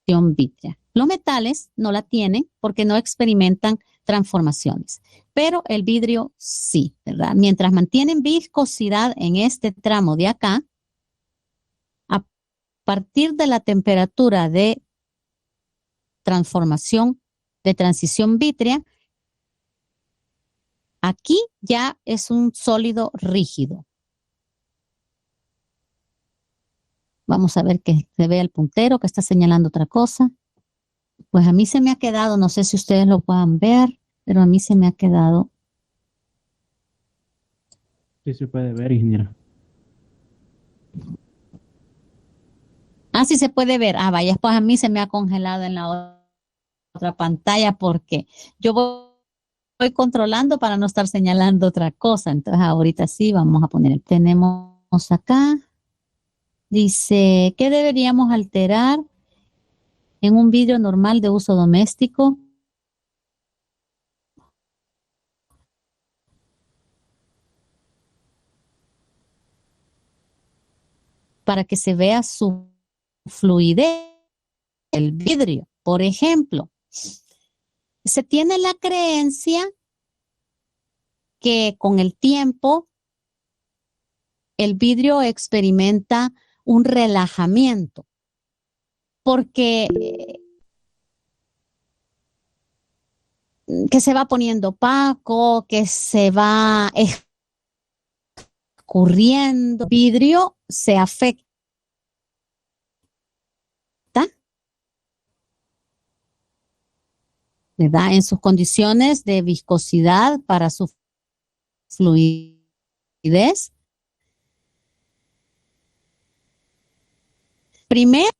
S1: vítrea. Los metales no la tienen porque no experimentan transformaciones, pero el vidrio sí, ¿verdad? Mientras mantienen viscosidad en este tramo de acá, a partir de la temperatura de transformación de transición vítrea, aquí ya es un sólido rígido. Vamos a ver que se vea el puntero que está señalando otra cosa. Pues a mí se me ha quedado, no sé si ustedes lo puedan ver, pero a mí se me ha quedado.
S4: Sí se puede ver, ingeniera.
S1: Ah, sí se puede ver. Ah, vaya, pues a mí se me ha congelado en la otra pantalla porque yo voy controlando para no estar señalando otra cosa. Entonces ahorita sí vamos a poner. Tenemos acá. Dice, ¿qué deberíamos alterar en un vidrio normal de uso doméstico para que se vea su fluidez del vidrio? Por ejemplo, se tiene la creencia que con el tiempo el vidrio experimenta un relajamiento porque que se va poniendo opaco, que se va escurriendo. El vidrio se afecta, ¿verdad? En sus condiciones de viscosidad para su fluidez. Primero,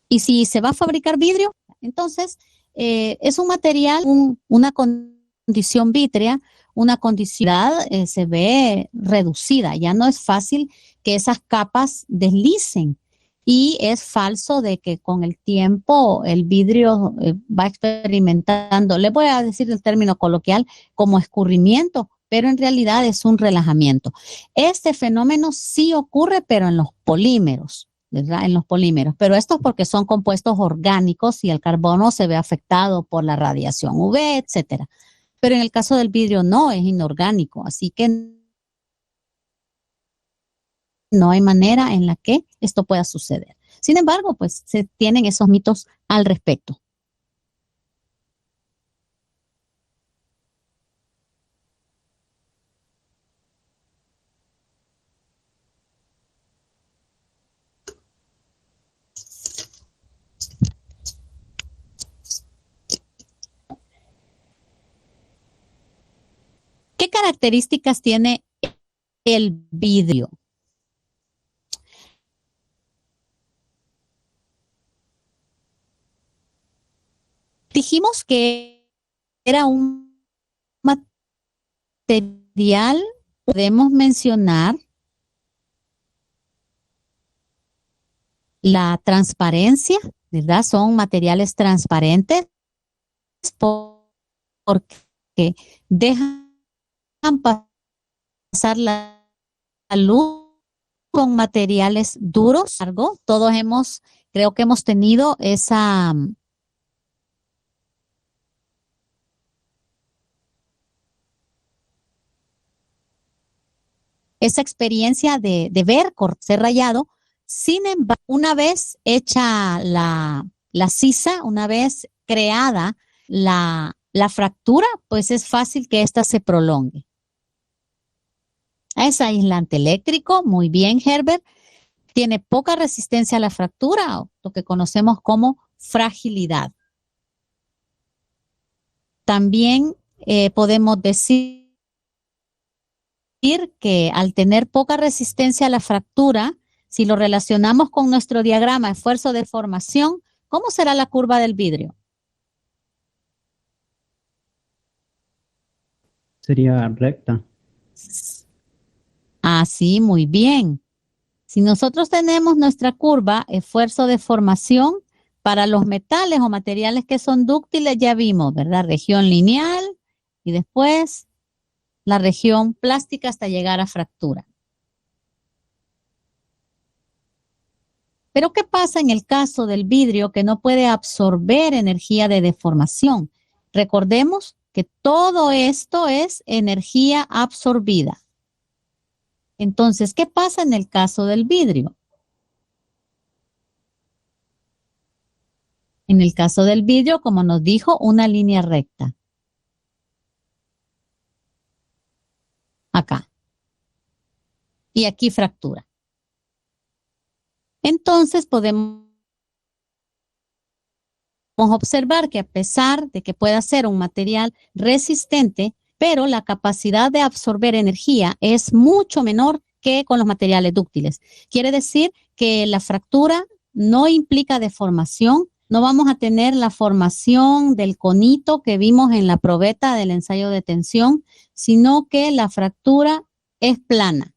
S1: y si se va a fabricar vidrio, entonces es un material, una condición vítrea, una condición se ve reducida. Ya no es fácil que esas capas deslicen. Y es falso de que con el tiempo el vidrio va experimentando, le voy a decir el término coloquial, como escurrimiento, pero en realidad es un relajamiento. Este fenómeno sí ocurre, pero en los polímeros, ¿verdad? En los polímeros, pero esto es porque son compuestos orgánicos y el carbono se ve afectado por la radiación UV, etcétera. Pero en el caso del vidrio no, es inorgánico, así que no hay manera en la que esto pueda suceder. Sin embargo, pues se tienen esos mitos al respecto. ¿Qué características tiene el vidrio? Dijimos que era un material, podemos mencionar la transparencia, ¿verdad? Son materiales transparentes porque dejan pasar la luz con materiales duros. Todos creo que hemos tenido esa experiencia de ver ser rayado. Sin embargo, una vez hecha la sisa, una vez creada la fractura, pues es fácil que ésta se prolongue. Es aislante eléctrico, muy bien, Herbert. Tiene poca resistencia a la fractura, o lo que conocemos como fragilidad. También podemos decir que al tener poca resistencia a la fractura, si lo relacionamos con nuestro diagrama esfuerzo-deformación, ¿cómo será la curva del vidrio?
S4: Sería recta.
S1: Así, muy bien. Si nosotros tenemos nuestra curva esfuerzo-deformación para los metales o materiales que son dúctiles, ya vimos, ¿verdad? Región lineal y después la región plástica hasta llegar a fractura. Pero ¿qué pasa en el caso del vidrio que no puede absorber energía de deformación? Recordemos que todo esto es energía absorbida. Entonces, ¿qué pasa en el caso del vidrio? En el caso del vidrio, como nos dijo, una línea recta. acá. Y aquí fractura. Entonces podemos observar que a pesar de que pueda ser un material resistente, pero la capacidad de absorber energía es mucho menor que con los materiales dúctiles. Quiere decir que la fractura no implica deformación, no vamos a tener la formación del conito que vimos en la probeta del ensayo de tensión, sino que la fractura es plana,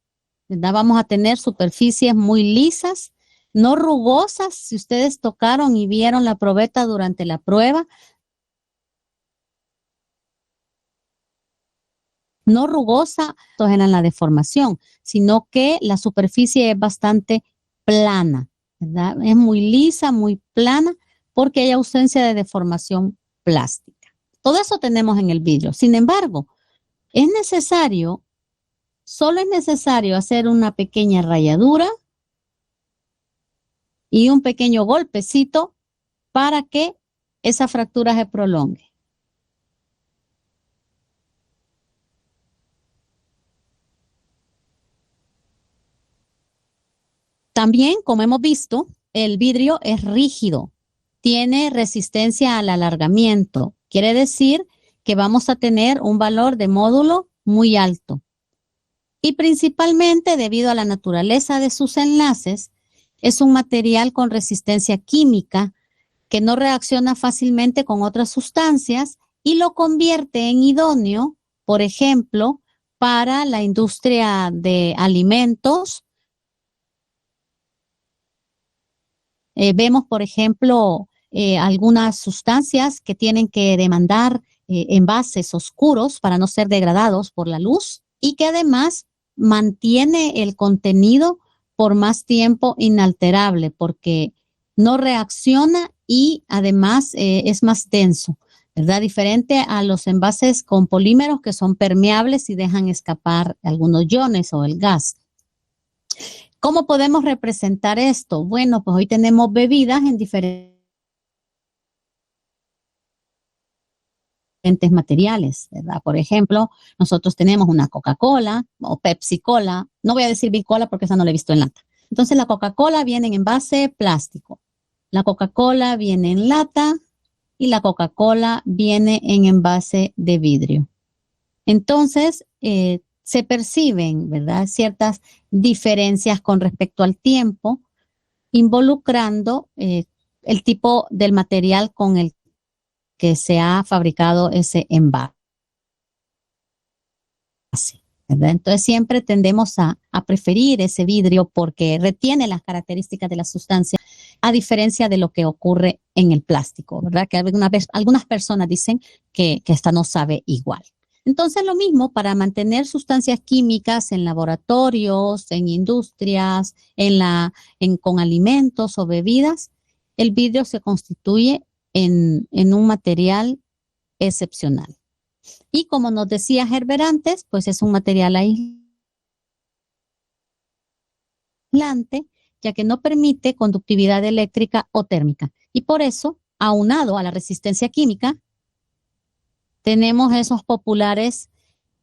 S1: ¿verdad? Vamos a tener superficies muy lisas, no rugosas. Si ustedes tocaron y vieron la probeta durante la prueba, no rugosa, en la deformación, sino que la superficie es bastante plana, ¿verdad? Es muy lisa, muy plana, porque hay ausencia de deformación plástica. Todo eso tenemos en el vidrio. Sin embargo, solo es necesario hacer una pequeña rayadura y un pequeño golpecito para que esa fractura se prolongue. También, como hemos visto, el vidrio es rígido, tiene resistencia al alargamiento. Quiere decir que vamos a tener un valor de módulo muy alto. Y principalmente debido a la naturaleza de sus enlaces, es un material con resistencia química que no reacciona fácilmente con otras sustancias y lo convierte en idóneo, por ejemplo, para la industria de alimentos. Vemos, por ejemplo, algunas sustancias que tienen que demandar envases oscuros para no ser degradados por la luz y que además mantiene el contenido por más tiempo inalterable porque no reacciona y además es más denso, ¿verdad? Diferente a los envases con polímeros que son permeables y dejan escapar algunos iones o el gas. ¿Cómo podemos representar esto? Bueno, pues hoy tenemos bebidas en diferentes materiales, ¿verdad? Por ejemplo, nosotros tenemos una Coca-Cola o Pepsi-Cola. No voy a decir Bicola porque esa no la he visto en lata. Entonces, la Coca-Cola viene en envase plástico. La Coca-Cola viene en lata y la Coca-Cola viene en envase de vidrio. Entonces, se perciben, ¿verdad?, ciertas diferencias con respecto al tiempo, involucrando el tipo del material con el que se ha fabricado ese envase, ¿verdad? Entonces, siempre tendemos a preferir ese vidrio porque retiene las características de la sustancia, a diferencia de lo que ocurre en el plástico, ¿verdad? Que algunas personas dicen que esta no sabe igual. Entonces, lo mismo para mantener sustancias químicas en laboratorios, en industrias, con alimentos o bebidas, el vidrio se constituye en un material excepcional. Y como nos decía Herbert antes, pues es un material aislante, ya que no permite conductividad eléctrica o térmica. Y por eso, aunado a la resistencia química, tenemos esos populares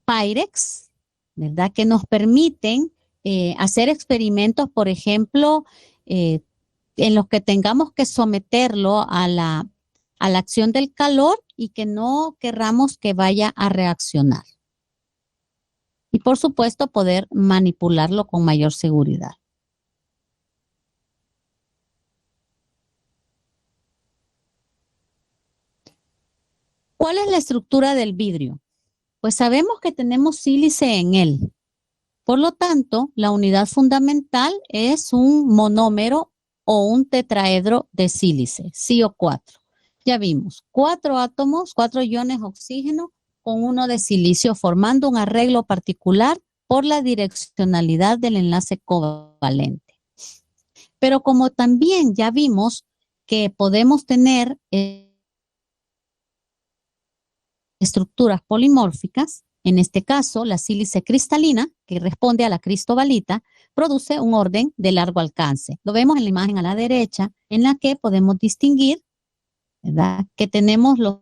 S1: Pyrex, ¿verdad? Que nos permiten hacer experimentos, por ejemplo, en los que tengamos que someterlo a la acción del calor y que no querramos que vaya a reaccionar. Y por supuesto, poder manipularlo con mayor seguridad. ¿Cuál es la estructura del vidrio? Pues sabemos que tenemos sílice en él. Por lo tanto, la unidad fundamental es un monómero o un tetraedro de sílice, CO4. Ya vimos, 4 átomos, 4 iones oxígeno con 1 de silicio, formando un arreglo particular por la direccionalidad del enlace covalente. Pero como también ya vimos que podemos tener estructuras polimórficas, en este caso la sílice cristalina, que responde a la cristobalita, produce un orden de largo alcance. Lo vemos en la imagen a la derecha, en la que podemos distinguir, ¿verdad?, que tenemos los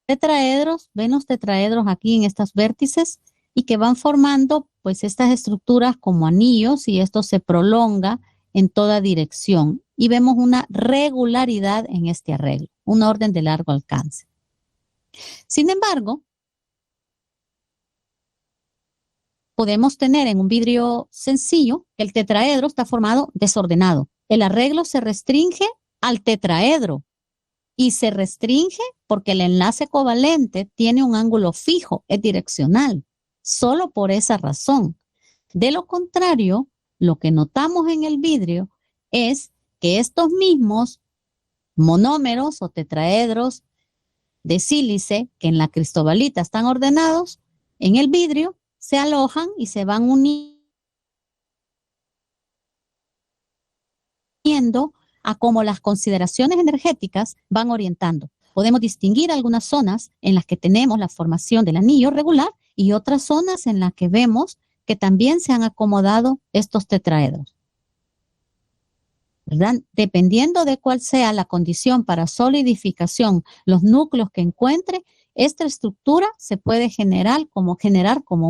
S1: tetraedros. ¿Ven los tetraedros aquí en estos vértices? y que van formando pues estas estructuras como anillos y esto se prolonga en toda dirección y vemos una regularidad en este arreglo, un orden de largo alcance. Sin embargo, podemos tener en un vidrio sencillo que el tetraedro está formado desordenado. El arreglo se restringe al tetraedro y se restringe porque el enlace covalente tiene un ángulo fijo, es direccional, solo por esa razón. De lo contrario, lo que notamos en el vidrio es que estos mismos monómeros o tetraedros de sílice que en la cristobalita están ordenados, en el vidrio se alojan y se van uniendo a cómo las consideraciones energéticas van orientando. Podemos distinguir algunas zonas en las que tenemos la formación del anillo regular y otras zonas en las que vemos que también se han acomodado estos tetraedros, ¿verdad? Dependiendo de cuál sea la condición para solidificación, los núcleos que encuentre, esta estructura se puede generar como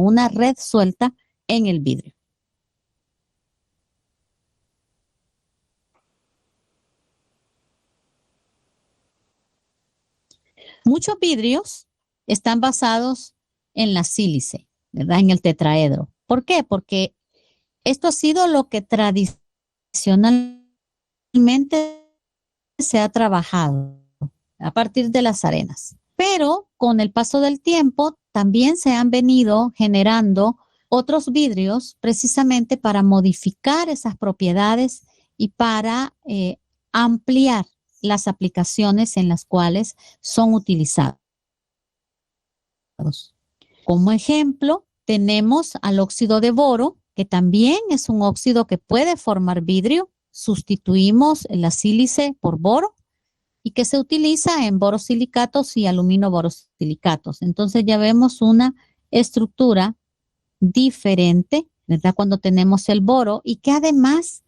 S1: una red suelta en el vidrio. Muchos vidrios están basados en la sílice, ¿verdad? En el tetraedro. ¿Por qué? Porque esto ha sido lo que tradicionalmente se ha trabajado a partir de las arenas. Pero con el paso del tiempo también se han venido generando otros vidrios precisamente para modificar esas propiedades y para ampliar las aplicaciones en las cuales son utilizados. Como ejemplo, tenemos al óxido de boro, que también es un óxido que puede formar vidrio. Sustituimos la sílice por boro y que se utiliza en borosilicatos y alumino-borosilicatos. Entonces ya vemos una estructura diferente, ¿verdad? Cuando tenemos el boro y que además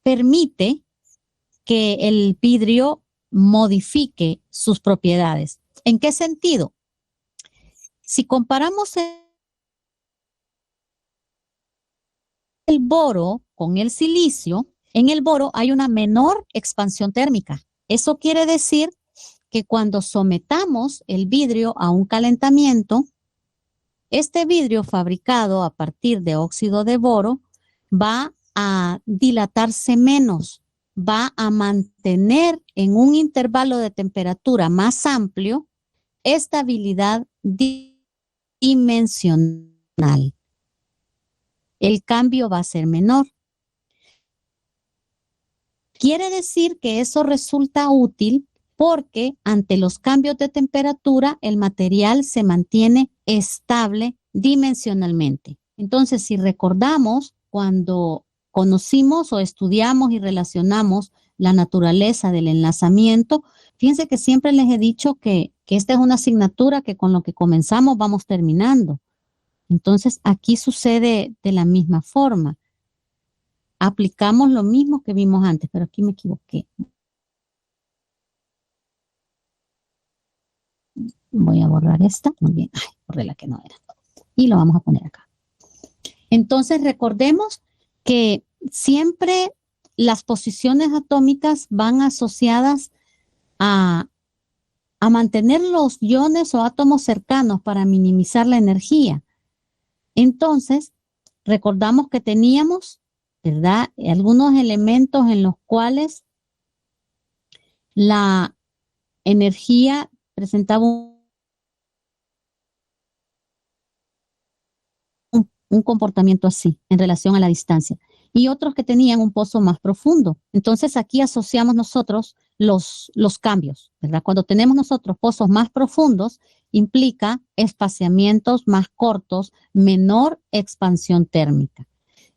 S1: permite que el vidrio modifique sus propiedades. ¿En qué sentido? Si comparamos el boro con el silicio, en el boro hay una menor expansión térmica. Eso quiere decir que cuando sometamos el vidrio a un calentamiento, este vidrio fabricado a partir de óxido de boro va a dilatarse menos, va a mantener en un intervalo de temperatura más amplio estabilidad dimensional. El cambio va a ser menor. Quiere decir que eso resulta útil porque ante los cambios de temperatura el material se mantiene estable dimensionalmente. Entonces, si recordamos cuando conocimos o estudiamos y relacionamos la naturaleza del enlazamiento, fíjense que siempre les he dicho que esta es una asignatura que con lo que comenzamos vamos terminando. Entonces, aquí sucede de la misma forma. Aplicamos lo mismo que vimos antes, pero aquí me equivoqué. Voy a borrar esta. Muy bien. Ay, borré la que no era. Y lo vamos a poner acá. Entonces, recordemos que siempre las posiciones atómicas van asociadas a mantener los iones o átomos cercanos para minimizar la energía. Entonces, recordamos que teníamos, ¿verdad?, algunos elementos en los cuales la energía presentaba un comportamiento así en relación a la distancia y otros que tenían un pozo más profundo. Entonces aquí asociamos nosotros los cambios, ¿verdad? Cuando tenemos nosotros pozos más profundos, implica espaciamientos más cortos, menor expansión térmica.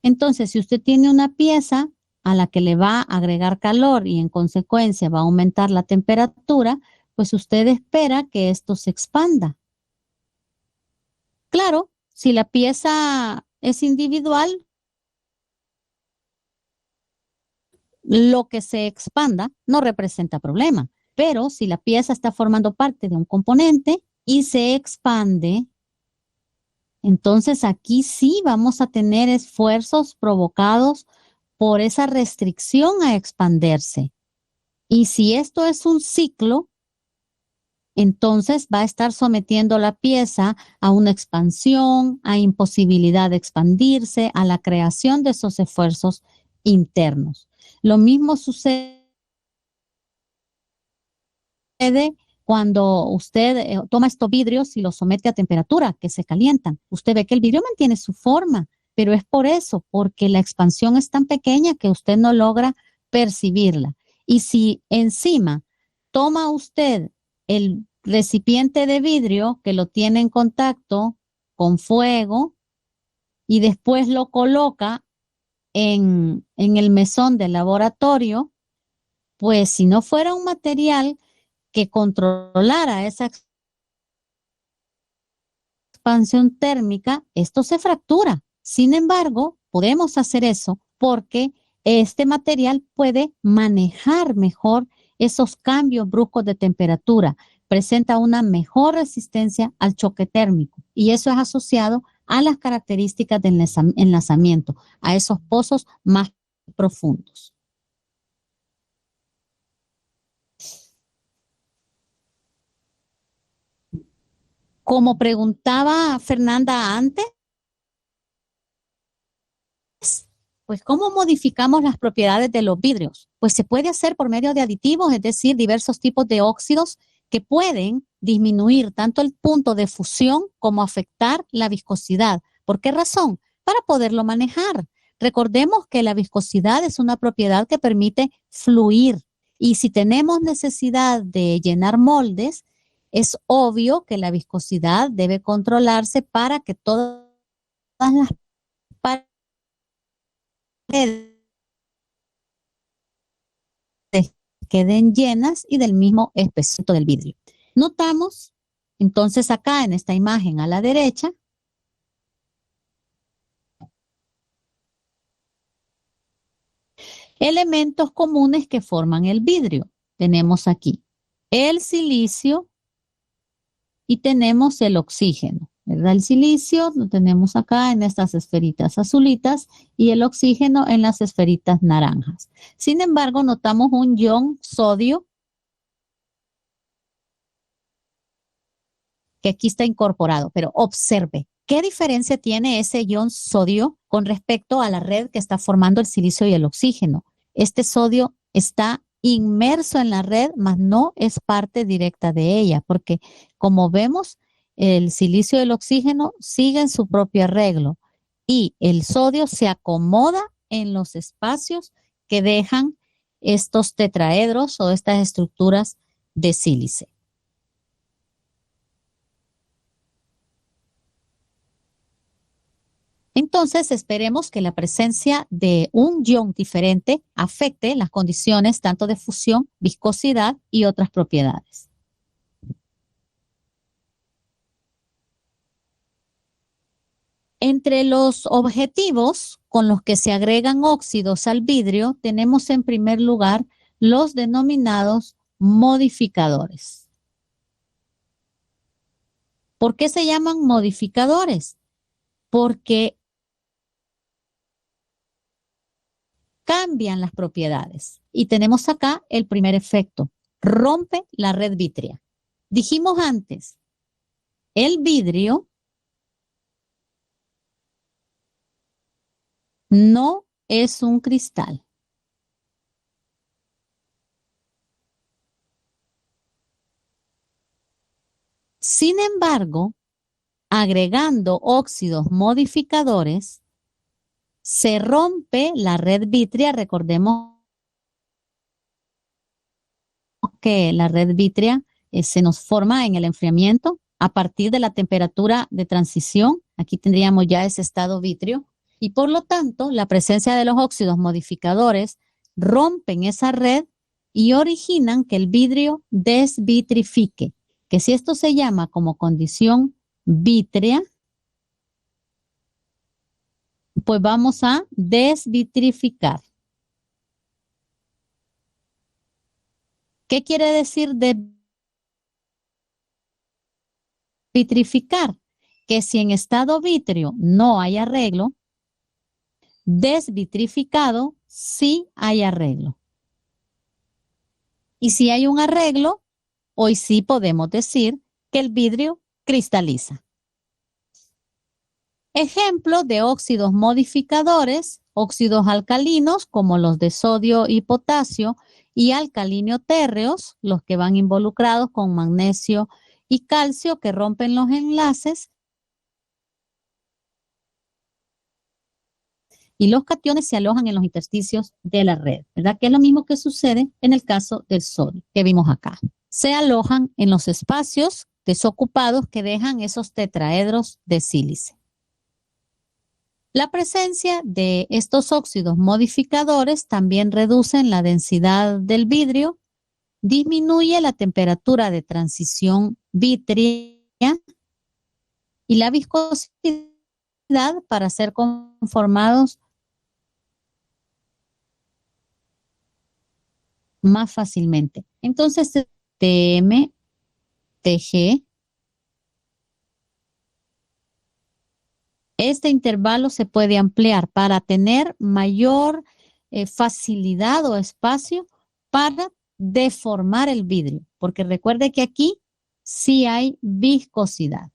S1: Entonces, si usted tiene una pieza a la que le va a agregar calor y en consecuencia va a aumentar la temperatura, pues usted espera que esto se expanda. Claro, si la pieza es individual, lo que se expanda no representa problema. Pero si la pieza está formando parte de un componente y se expande, Entonces aquí sí vamos a tener esfuerzos provocados por esa restricción a expandirse. Y si esto es un ciclo, entonces va a estar sometiendo la pieza a una expansión, a imposibilidad de expandirse, a la creación de esos esfuerzos internos. Lo mismo sucede cuando usted toma estos vidrios y los somete a temperatura, que se calientan. Usted ve que el vidrio mantiene su forma, pero es por eso, porque la expansión es tan pequeña que usted no logra percibirla. Y si encima toma usted el recipiente de vidrio que lo tiene en contacto con fuego y después lo coloca en el mesón del laboratorio, pues si no fuera un material que controlara esa expansión térmica, esto se fractura. Sin embargo, podemos hacer eso porque este material puede manejar mejor esos cambios bruscos de temperatura, presenta una mejor resistencia al choque térmico y eso es asociado a las características del enlazamiento, a esos pozos más profundos. Como preguntaba Fernanda antes, pues ¿cómo modificamos las propiedades de los vidrios? Pues se puede hacer por medio de aditivos, es decir, diversos tipos de óxidos que pueden disminuir tanto el punto de fusión como afectar la viscosidad. ¿Por qué razón? Para poderlo manejar. Recordemos que la viscosidad es una propiedad que permite fluir y si tenemos necesidad de llenar moldes, es obvio que la viscosidad debe controlarse para que todas las paredes queden llenas y del mismo espesor del vidrio. Notamos entonces acá en esta imagen a la derecha elementos comunes que forman el vidrio. Tenemos aquí el silicio y tenemos el oxígeno, ¿verdad? El silicio lo tenemos acá en estas esferitas azulitas y el oxígeno en las esferitas naranjas. Sin embargo, notamos un ion sodio que aquí está incorporado, pero observe, ¿qué diferencia tiene ese ion sodio con respecto a la red que está formando el silicio y el oxígeno? Este sodio está inmerso en la red, mas no es parte directa de ella, porque como vemos, el silicio y el oxígeno siguen su propio arreglo y el sodio se acomoda en los espacios que dejan estos tetraedros o estas estructuras de sílice. Entonces, esperemos que la presencia de un ion diferente afecte las condiciones tanto de fusión, viscosidad y otras propiedades. Entre los objetivos con los que se agregan óxidos al vidrio, tenemos en primer lugar los denominados modificadores. ¿Por qué se llaman modificadores? Porque cambian las propiedades. Y tenemos acá el primer efecto, rompe la red vítrea. Dijimos antes, el vidrio no es un cristal. Sin embargo, agregando óxidos modificadores, se rompe la red vítrea. Recordemos que la red vítrea se nos forma en el enfriamiento a partir de la temperatura de transición. Aquí tendríamos ya ese estado vítreo y por lo tanto la presencia de los óxidos modificadores rompen esa red y originan que el vidrio desvitrifique, que si esto se llama como condición vítrea, pues vamos a desvitrificar. ¿Qué quiere decir desvitrificar? que si en estado vítreo no hay arreglo, desvitrificado sí hay arreglo. Y si hay un arreglo, hoy sí podemos decir que el vidrio cristaliza. Ejemplos de óxidos modificadores, óxidos alcalinos como los de sodio y potasio y alcalino térreos, los que van involucrados con magnesio y calcio que rompen los enlaces. Y los cationes se alojan en los intersticios de la red, ¿verdad? Que es lo mismo que sucede en el caso del sodio que vimos acá. Se alojan en los espacios desocupados que dejan esos tetraedros de sílice. La presencia de estos óxidos modificadores también reduce la densidad del vidrio, disminuye la temperatura de transición vítrea y la viscosidad para ser conformados más fácilmente. Entonces, TM, TG, este intervalo se puede ampliar para tener mayor facilidad o espacio para deformar el vidrio, porque recuerde que aquí sí hay viscosidad.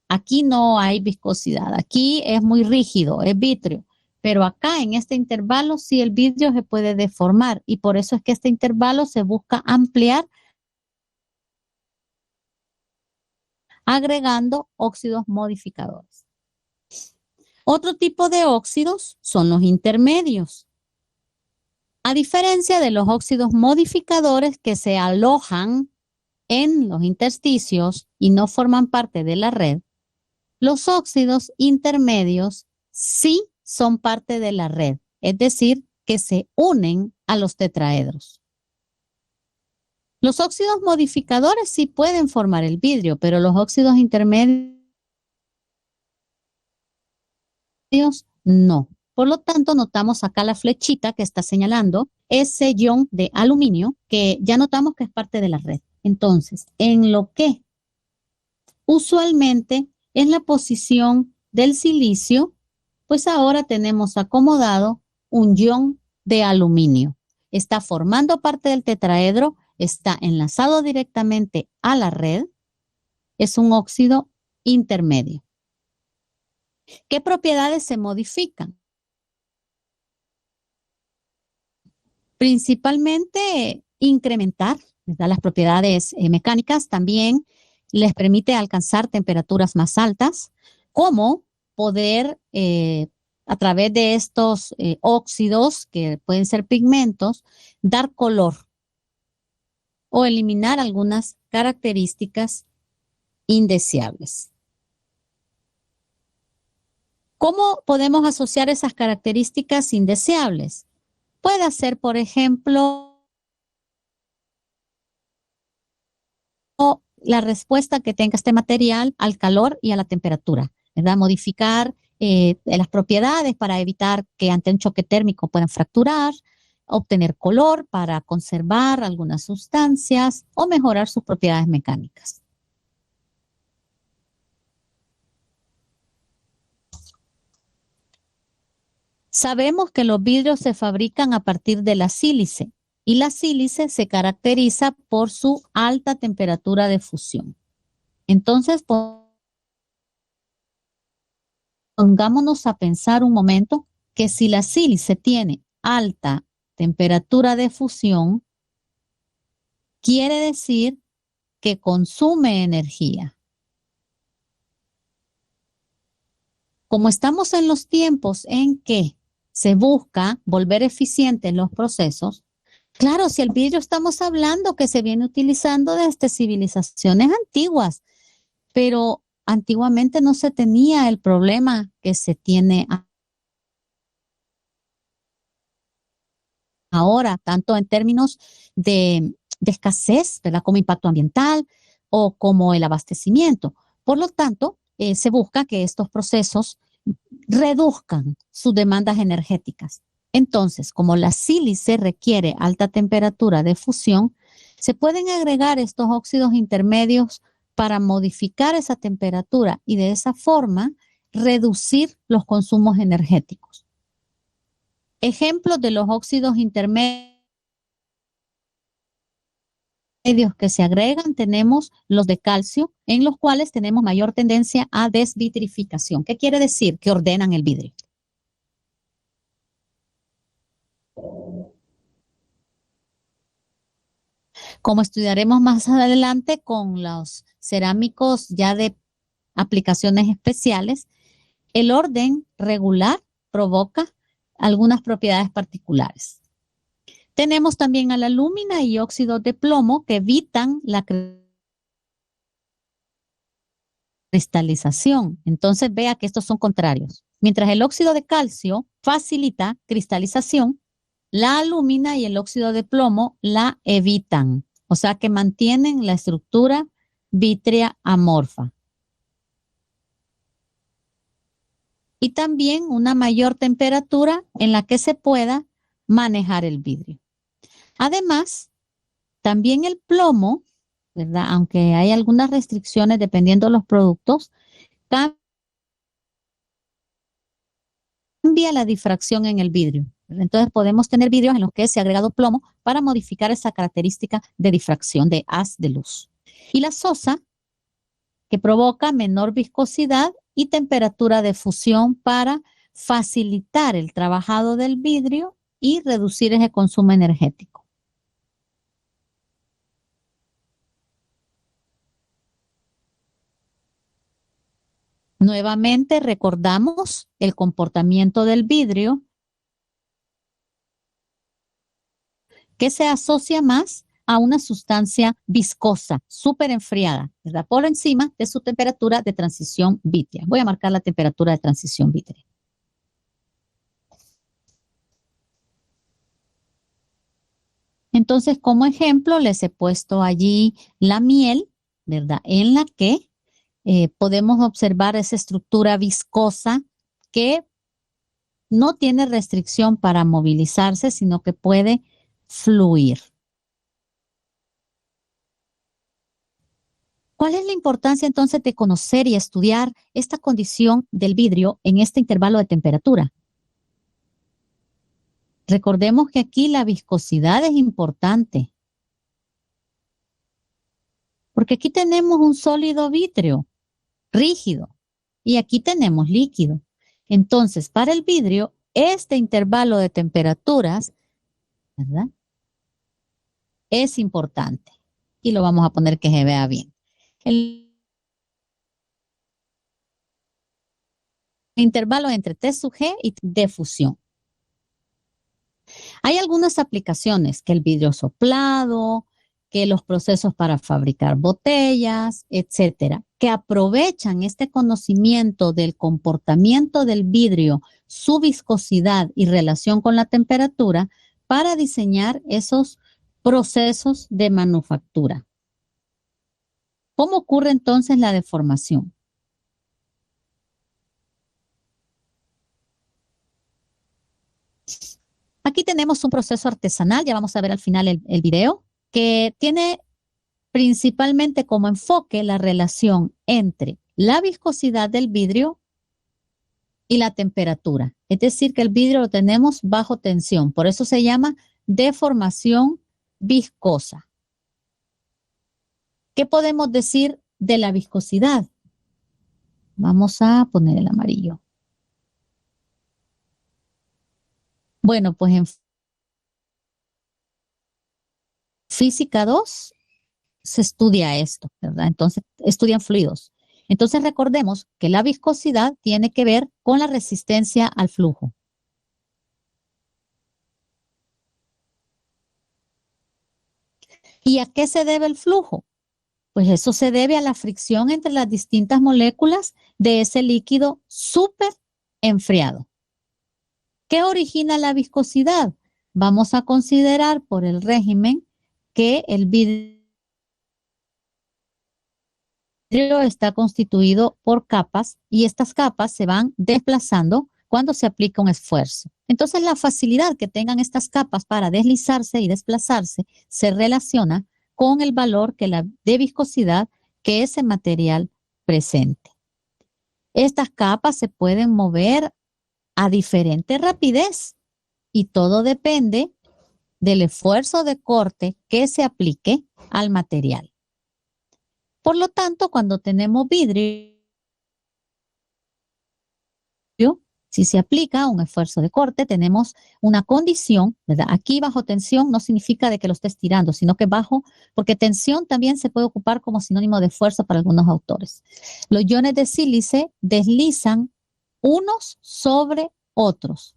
S1: Aquí no hay viscosidad, aquí es muy rígido, es vítreo. Pero acá en este intervalo sí el vidrio se puede deformar y por eso es que este intervalo se busca ampliar agregando óxidos modificadores. Otro tipo de óxidos son los intermedios. A diferencia de los óxidos modificadores que se alojan en los intersticios y no forman parte de la red, los óxidos intermedios sí son parte de la red, es decir, que se unen a los tetraedros. Los óxidos modificadores sí pueden formar el vidrio, pero los óxidos intermedios no. Por lo tanto, notamos acá la flechita que está señalando ese ion de aluminio que ya notamos que es parte de la red. Entonces, en lo que usualmente es la posición del silicio, pues ahora tenemos acomodado un ion de aluminio. Está formando parte del tetraedro, está enlazado directamente a la red, es un óxido intermedio. ¿Qué propiedades se modifican? Principalmente incrementar, ¿verdad? Las propiedades mecánicas, también les permite alcanzar temperaturas más altas, como poder a través de estos óxidos, que pueden ser pigmentos, dar color o eliminar algunas características indeseables. ¿Cómo podemos asociar esas características indeseables? Puede ser, por ejemplo, la respuesta que tenga este material al calor y a la temperatura, ¿verdad? Modificar las propiedades para evitar que ante un choque térmico puedan fracturar, obtener color para conservar algunas sustancias o mejorar sus propiedades mecánicas. Sabemos que los vidrios se fabrican a partir de la sílice y la sílice se caracteriza por su alta temperatura de fusión. Entonces, pongámonos a pensar un momento que si la sílice tiene alta temperatura de fusión, quiere decir que consume energía. Como estamos en los tiempos en que se busca volver eficientes los procesos, claro, si el vidrio estamos hablando que se viene utilizando desde civilizaciones antiguas, pero antiguamente no se tenía el problema que se tiene ahora, tanto en términos de escasez, ¿verdad? Como impacto ambiental o como el abastecimiento. Por lo tanto, se busca que estos procesos reduzcan sus demandas energéticas. Entonces, como la sílice requiere alta temperatura de fusión, se pueden agregar estos óxidos intermedios para modificar esa temperatura y de esa forma reducir los consumos energéticos. Ejemplos de los óxidos intermedios que se agregan, tenemos los de calcio, en los cuales tenemos mayor tendencia a desvitrificación. ¿Qué quiere decir? Que ordenan el vidrio. Como estudiaremos más adelante con los cerámicos ya de aplicaciones especiales, el orden regular provoca algunas propiedades particulares. Tenemos también a la alúmina y óxidos de plomo que evitan la cristalización. Entonces vea que estos son contrarios. Mientras el óxido de calcio facilita cristalización, la alúmina y el óxido de plomo la evitan. O sea que mantienen la estructura vítrea amorfa. Y también una mayor temperatura en la que se pueda manejar el vidrio. Además, también el plomo, ¿verdad? Aunque hay algunas restricciones dependiendo de los productos, cambia la difracción en el vidrio. Entonces podemos tener vidrios en los que se ha agregado plomo para modificar esa característica de difracción, de haz de luz. Y la sosa, que provoca menor viscosidad y temperatura de fusión para facilitar el trabajado del vidrio y reducir ese consumo energético. Nuevamente recordamos el comportamiento del vidrio que se asocia más a una sustancia viscosa, súper enfriada, ¿verdad? Por encima de su temperatura de transición vítrea. Voy a marcar la temperatura de transición vítrea. Entonces, como ejemplo, les he puesto allí la miel, ¿verdad? En la que podemos observar esa estructura viscosa que no tiene restricción para movilizarse, sino que puede fluir. ¿Cuál es la importancia entonces de conocer y estudiar esta condición del vidrio en este intervalo de temperatura? Recordemos que aquí la viscosidad es importante, porque aquí tenemos un sólido vítreo rígido y aquí tenemos líquido. Entonces, para el vidrio, este intervalo de temperaturas, ¿verdad?, es importante. Y lo vamos a poner que se vea bien. El intervalo entre T sub G y de fusión. Hay algunas aplicaciones, que el vidrio soplado, que los procesos para fabricar botellas, etcétera, que aprovechan este conocimiento del comportamiento del vidrio, su viscosidad y relación con la temperatura para diseñar esos procesos de manufactura. ¿Cómo ocurre entonces la deformación? Aquí tenemos un proceso artesanal, ya vamos a ver al final el video, que tiene principalmente como enfoque la relación entre la viscosidad del vidrio y la temperatura. Es decir, que el vidrio lo tenemos bajo tensión, por eso se llama deformación viscosa. ¿Qué podemos decir de la viscosidad? Vamos a poner el amarillo. Bueno, pues en Física 2 se estudia esto, ¿verdad? Entonces, estudian fluidos. Entonces, recordemos que la viscosidad tiene que ver con la resistencia al flujo. ¿Y a qué se debe el flujo? Pues eso se debe a la fricción entre las distintas moléculas de ese líquido súper enfriado. ¿Qué origina la viscosidad? Vamos a considerar por el régimen que el vidrio está constituido por capas y estas capas se van desplazando cuando se aplica un esfuerzo. Entonces, la facilidad que tengan estas capas para deslizarse y desplazarse se relaciona con el valor de viscosidad que ese material presente. Estas capas se pueden mover a diferente rapidez y todo depende del esfuerzo de corte que se aplique al material. Por lo tanto, cuando tenemos vidrio, si se aplica un esfuerzo de corte, tenemos una condición, ¿verdad? Aquí bajo tensión no significa de que lo esté estirando, sino que bajo, porque tensión también se puede ocupar como sinónimo de esfuerzo para algunos autores. Los iones de sílice deslizan unos sobre otros,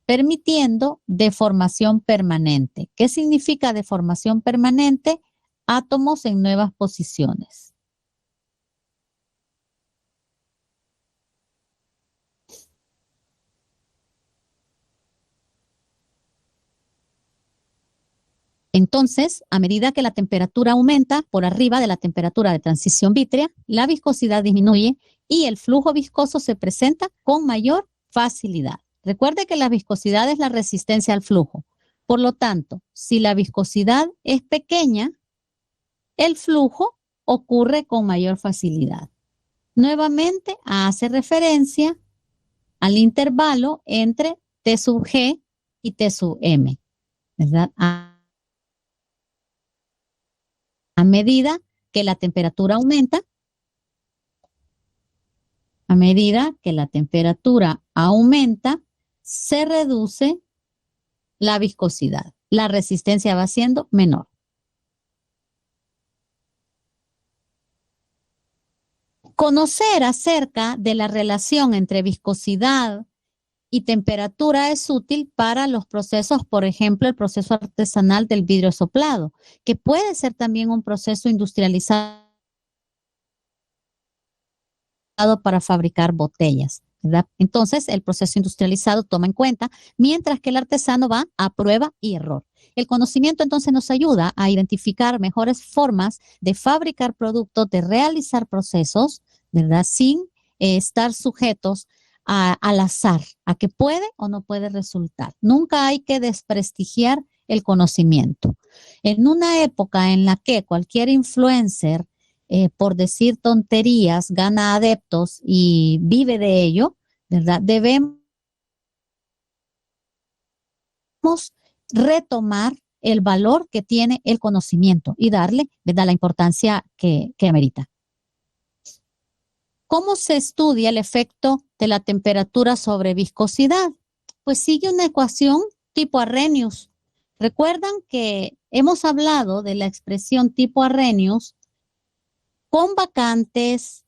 S1: permitiendo deformación permanente. ¿Qué significa deformación permanente? Átomos en nuevas posiciones. Entonces, a medida que la temperatura aumenta por arriba de la temperatura de transición vítrea, la viscosidad disminuye y el flujo viscoso se presenta con mayor facilidad. Recuerde que la viscosidad es la resistencia al flujo. Por lo tanto, si la viscosidad es pequeña, el flujo ocurre con mayor facilidad. Nuevamente hace referencia al intervalo entre T sub G y T sub M, ¿verdad? A medida que la temperatura aumenta, se reduce la viscosidad. La resistencia va siendo menor. Conocer acerca de la relación entre viscosidad y temperatura es útil para los procesos, por ejemplo, el proceso artesanal del vidrio soplado, que puede ser también un proceso industrializado para fabricar botellas, ¿verdad? Entonces, el proceso industrializado toma en cuenta, mientras que el artesano va a prueba y error. El conocimiento entonces nos ayuda a identificar mejores formas de fabricar productos, de realizar procesos, ¿verdad? Sin estar sujetos al azar, a que puede o no puede resultar. Nunca hay que desprestigiar el conocimiento. En una época en la que cualquier influencer, por decir tonterías, gana adeptos y vive de ello, ¿verdad? Debemos retomar el valor que tiene el conocimiento y darle, ¿verdad?, la importancia que amerita. ¿Cómo se estudia el efecto de la temperatura sobre viscosidad? Pues sigue una ecuación tipo Arrhenius. Recuerdan que hemos hablado de la expresión tipo Arrhenius con vacantes,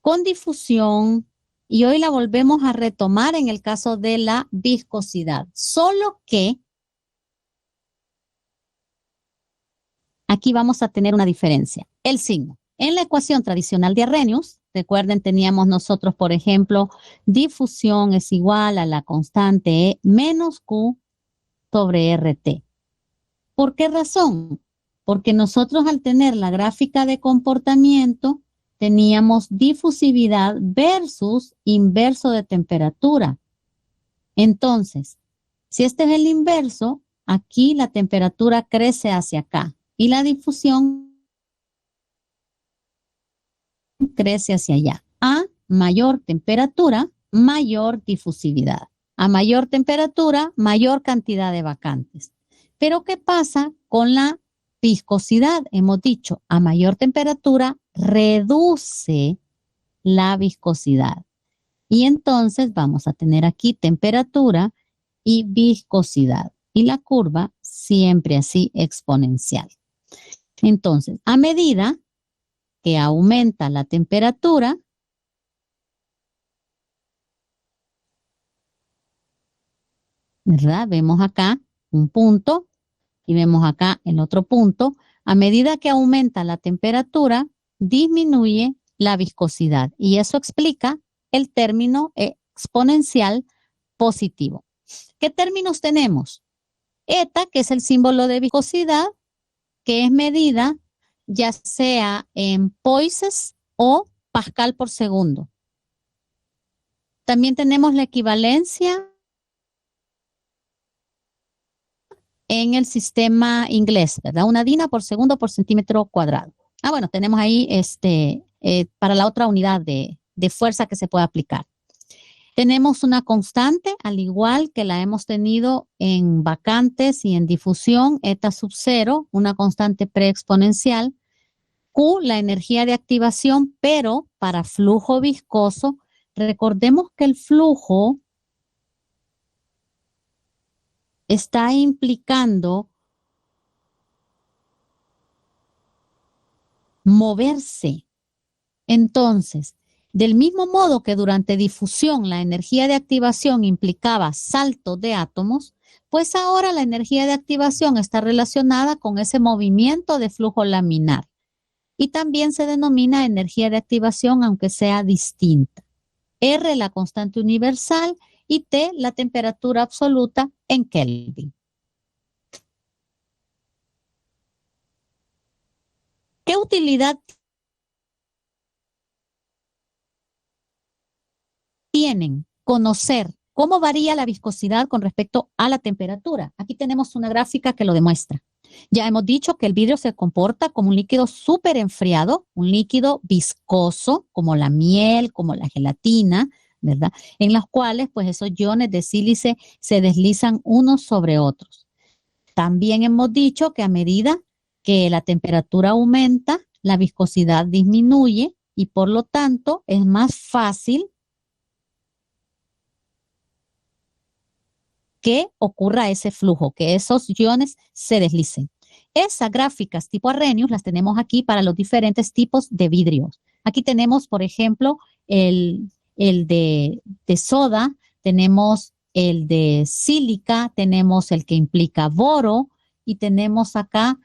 S1: con difusión, y hoy la volvemos a retomar en el caso de la viscosidad. Solo que aquí vamos a tener una diferencia, el signo. En la ecuación tradicional de Arrhenius, recuerden, teníamos nosotros, por ejemplo, difusión es igual a la constante E menos Q sobre RT. ¿Por qué razón? Porque nosotros al tener la gráfica de comportamiento, teníamos difusividad versus inverso de temperatura. Entonces, si este es el inverso, aquí la temperatura crece hacia acá y la difusión crece hacia allá. A mayor temperatura, mayor difusividad. A mayor temperatura, mayor cantidad de vacantes. Pero ¿qué pasa con la viscosidad? Hemos dicho, a mayor temperatura reduce la viscosidad. Y entonces vamos a tener aquí temperatura y viscosidad. Y la curva siempre así exponencial. Entonces, a medida que aumenta la temperatura, ¿verdad? Vemos acá un punto y vemos acá el otro punto. A medida que aumenta la temperatura, disminuye la viscosidad. Y eso explica el término exponencial positivo. ¿Qué términos tenemos? Eta, que es el símbolo de viscosidad, que es medida ya sea en poises o pascal por segundo. También tenemos la equivalencia en el sistema inglés, ¿verdad? Una dina por segundo por centímetro cuadrado. Bueno, tenemos ahí para la otra unidad de fuerza que se puede aplicar. Tenemos una constante, al igual que la hemos tenido en vacantes y en difusión, eta sub 0, una constante preexponencial. Q, la energía de activación, pero para flujo viscoso, recordemos que el flujo está implicando moverse. Entonces, del mismo modo que durante difusión la energía de activación implicaba salto de átomos, pues ahora la energía de activación está relacionada con ese movimiento de flujo laminar. Y también se denomina energía de activación, aunque sea distinta. R, la constante universal, y T, la temperatura absoluta en Kelvin. ¿Qué utilidad tienen conocer cómo varía la viscosidad con respecto a la temperatura? Aquí tenemos una gráfica que lo demuestra. Ya hemos dicho que el vidrio se comporta como un líquido súper enfriado, un líquido viscoso, como la miel, como la gelatina, ¿verdad? En los cuales, pues, esos iones de sílice se deslizan unos sobre otros. También hemos dicho que a medida que la temperatura aumenta, la viscosidad disminuye y por lo tanto es más fácil que ocurra ese flujo, que esos iones se deslicen. Esas gráficas tipo Arrhenius las tenemos aquí para los diferentes tipos de vidrios. Aquí tenemos, por ejemplo, el de soda, tenemos el de sílica, tenemos el que implica boro y tenemos acá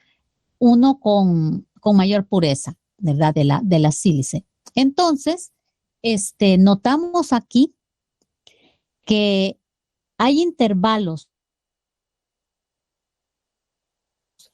S1: uno con mayor pureza, ¿verdad? De la sílice. Entonces, notamos aquí que hay intervalos,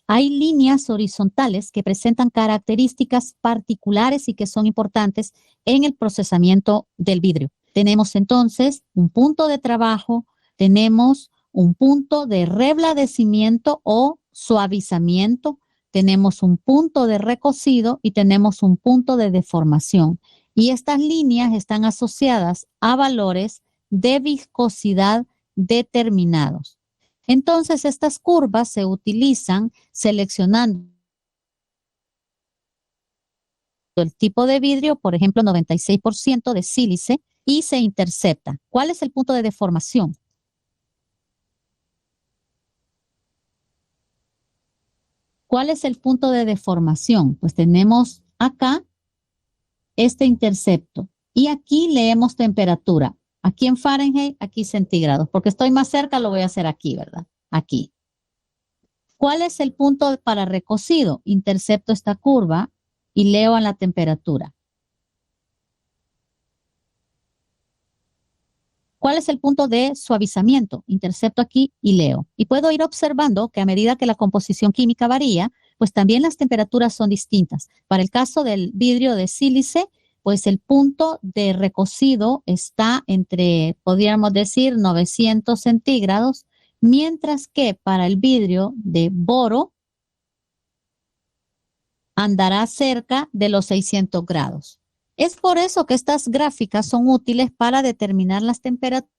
S1: hay líneas horizontales que presentan características particulares y que son importantes en el procesamiento del vidrio. Tenemos entonces un punto de trabajo, tenemos un punto de reblandecimiento o suavizamiento, tenemos un punto de recocido y tenemos un punto de deformación. Y estas líneas están asociadas a valores de viscosidad determinados. Entonces, estas curvas se utilizan seleccionando el tipo de vidrio, por ejemplo, 96% de sílice, y se intercepta. ¿Cuál es el punto de deformación? ¿Cuál es el punto de deformación? Pues tenemos acá este intercepto y aquí leemos temperatura. Aquí en Fahrenheit, aquí centígrados. Porque estoy más cerca, lo voy a hacer aquí, ¿verdad? Aquí. ¿Cuál es el punto para recocido? Intercepto esta curva y leo a la temperatura. ¿Cuál es el punto de suavizamiento? Intercepto aquí y leo. Y puedo ir observando que a medida que la composición química varía, pues también las temperaturas son distintas. Para el caso del vidrio de sílice, pues el punto de recocido está entre, podríamos decir, 900 centígrados, mientras que para el vidrio de boro andará cerca de los 600 grados. Es por eso que estas gráficas son útiles para determinar las temperaturas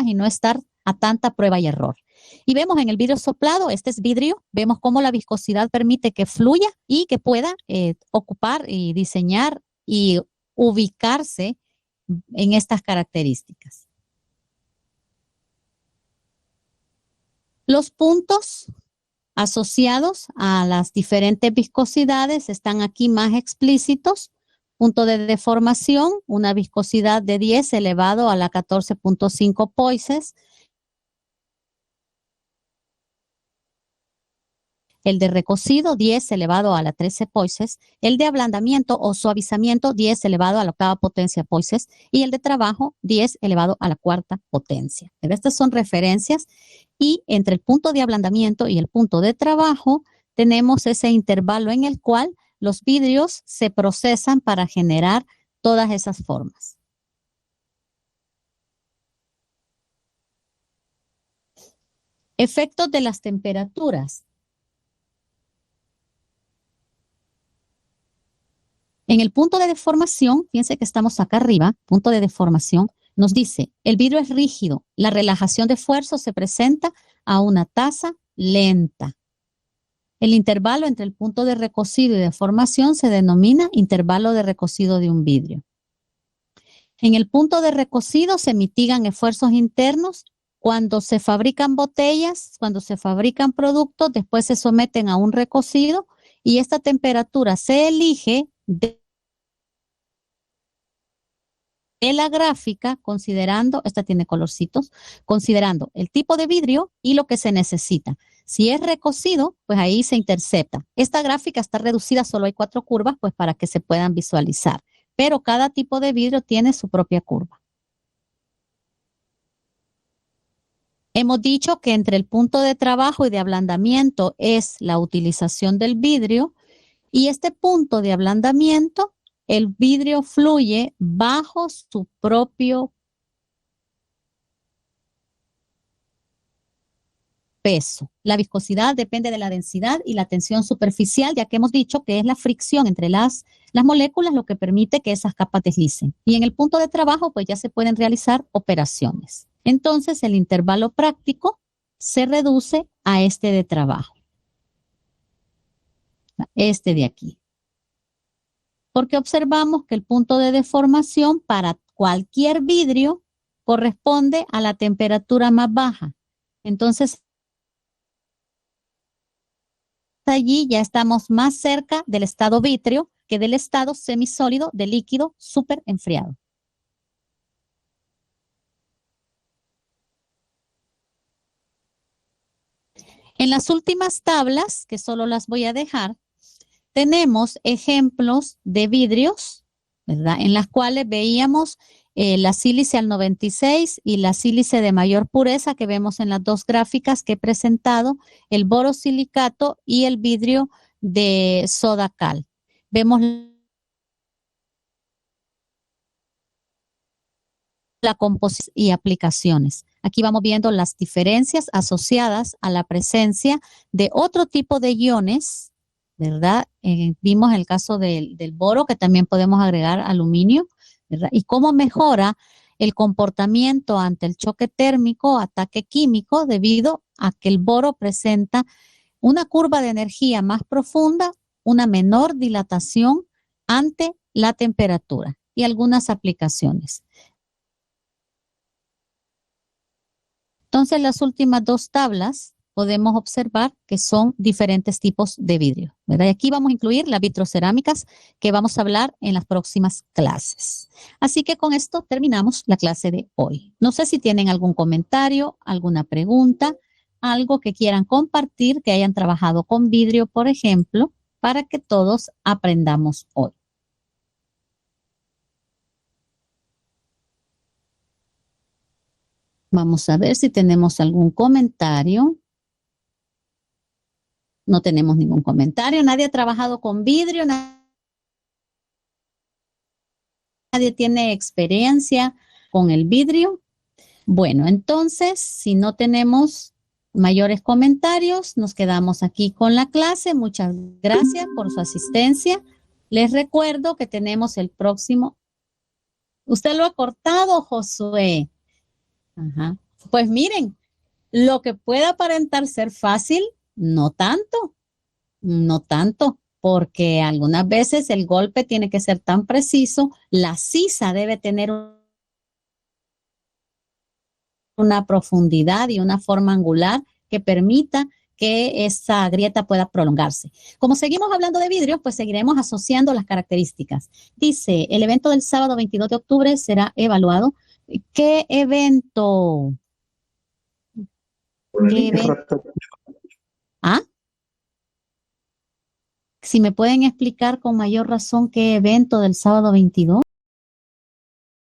S1: y no estar a tanta prueba y error. Y vemos en el vidrio soplado, este es vidrio, vemos cómo la viscosidad permite que fluya y que pueda ocupar y diseñar y ubicarse en estas características. Los puntos asociados a las diferentes viscosidades están aquí más explícitos. Punto de deformación, una viscosidad de 10 elevado a la 14.5 poises. El de recocido, 10 elevado a la 13 poises. El de ablandamiento o suavizamiento, 10 elevado a la octava potencia poises. Y el de trabajo, 10 elevado a la cuarta potencia. Pero estas son referencias. Y entre el punto de ablandamiento y el punto de trabajo, tenemos ese intervalo en el cual los vidrios se procesan para generar todas esas formas. Efectos de las temperaturas. En el punto de deformación, fíjense que estamos acá arriba, punto de deformación, nos dice, el vidrio es rígido, la relajación de esfuerzo se presenta a una tasa lenta. El intervalo entre el punto de recocido y deformación se denomina intervalo de recocido de un vidrio. En el punto de recocido se mitigan esfuerzos internos. Cuando se fabrican botellas, cuando se fabrican productos, después se someten a un recocido y esta temperatura se elige de la gráfica considerando, esta tiene colorcitos, considerando el tipo de vidrio y lo que se necesita. Si es recocido, pues ahí se intercepta. Esta gráfica está reducida, solo hay 4 curvas, pues para que se puedan visualizar. Pero cada tipo de vidrio tiene su propia curva. Hemos dicho que entre el punto de trabajo y de ablandamiento es la utilización del vidrio y este punto de ablandamiento, el vidrio fluye bajo su propio peso. La viscosidad depende de la densidad y la tensión superficial, ya que hemos dicho que es la fricción entre las moléculas lo que permite que esas capas deslicen. Y en el punto de trabajo, pues ya se pueden realizar operaciones. Entonces, el intervalo práctico se reduce a este de trabajo. Este de aquí. Porque observamos que el punto de deformación para cualquier vidrio corresponde a la temperatura más baja. Entonces, allí ya estamos más cerca del estado vítreo que del estado semisólido de líquido súper enfriado. En las últimas tablas, que solo las voy a dejar, tenemos ejemplos de vidrios, ¿verdad? En las cuales veíamos la sílice al 96 y la sílice de mayor pureza que vemos en las dos gráficas que he presentado, el borosilicato y el vidrio de soda cal. Vemos la composición y aplicaciones. Aquí vamos viendo las diferencias asociadas a la presencia de otro tipo de iones, ¿verdad? Vimos el caso del boro, que también podemos agregar aluminio, ¿verdad? Y cómo mejora el comportamiento ante el choque térmico, ataque químico, debido a que el boro presenta una curva de energía más profunda, una menor dilatación ante la temperatura y algunas aplicaciones. Entonces, las últimas dos tablas podemos observar que son diferentes tipos de vidrio, ¿verdad? Y aquí vamos a incluir las vitrocerámicas que vamos a hablar en las próximas clases. Así que con esto terminamos la clase de hoy. No sé si tienen algún comentario, alguna pregunta, algo que quieran compartir, que hayan trabajado con vidrio, por ejemplo, para que todos aprendamos hoy. Vamos a ver si tenemos algún comentario. No tenemos ningún comentario. Nadie ha trabajado con vidrio. Nadie tiene experiencia con el vidrio. Bueno, entonces, si no tenemos mayores comentarios, nos quedamos aquí con la clase. Muchas gracias por su asistencia. Les recuerdo que tenemos el próximo. Usted lo ha cortado, Josué. Ajá. Pues miren, lo que puede aparentar ser fácil, no tanto, porque algunas veces el golpe tiene que ser tan preciso, la sisa debe tener una profundidad y una forma angular que permita que esa grieta pueda prolongarse. Como seguimos hablando de vidrio, pues seguiremos asociando las características. Dice, el evento del sábado 22 de octubre será evaluado. ¿Qué evento? ¿Qué evento? ¿Ah? Si me pueden explicar con mayor razón qué evento del sábado 22.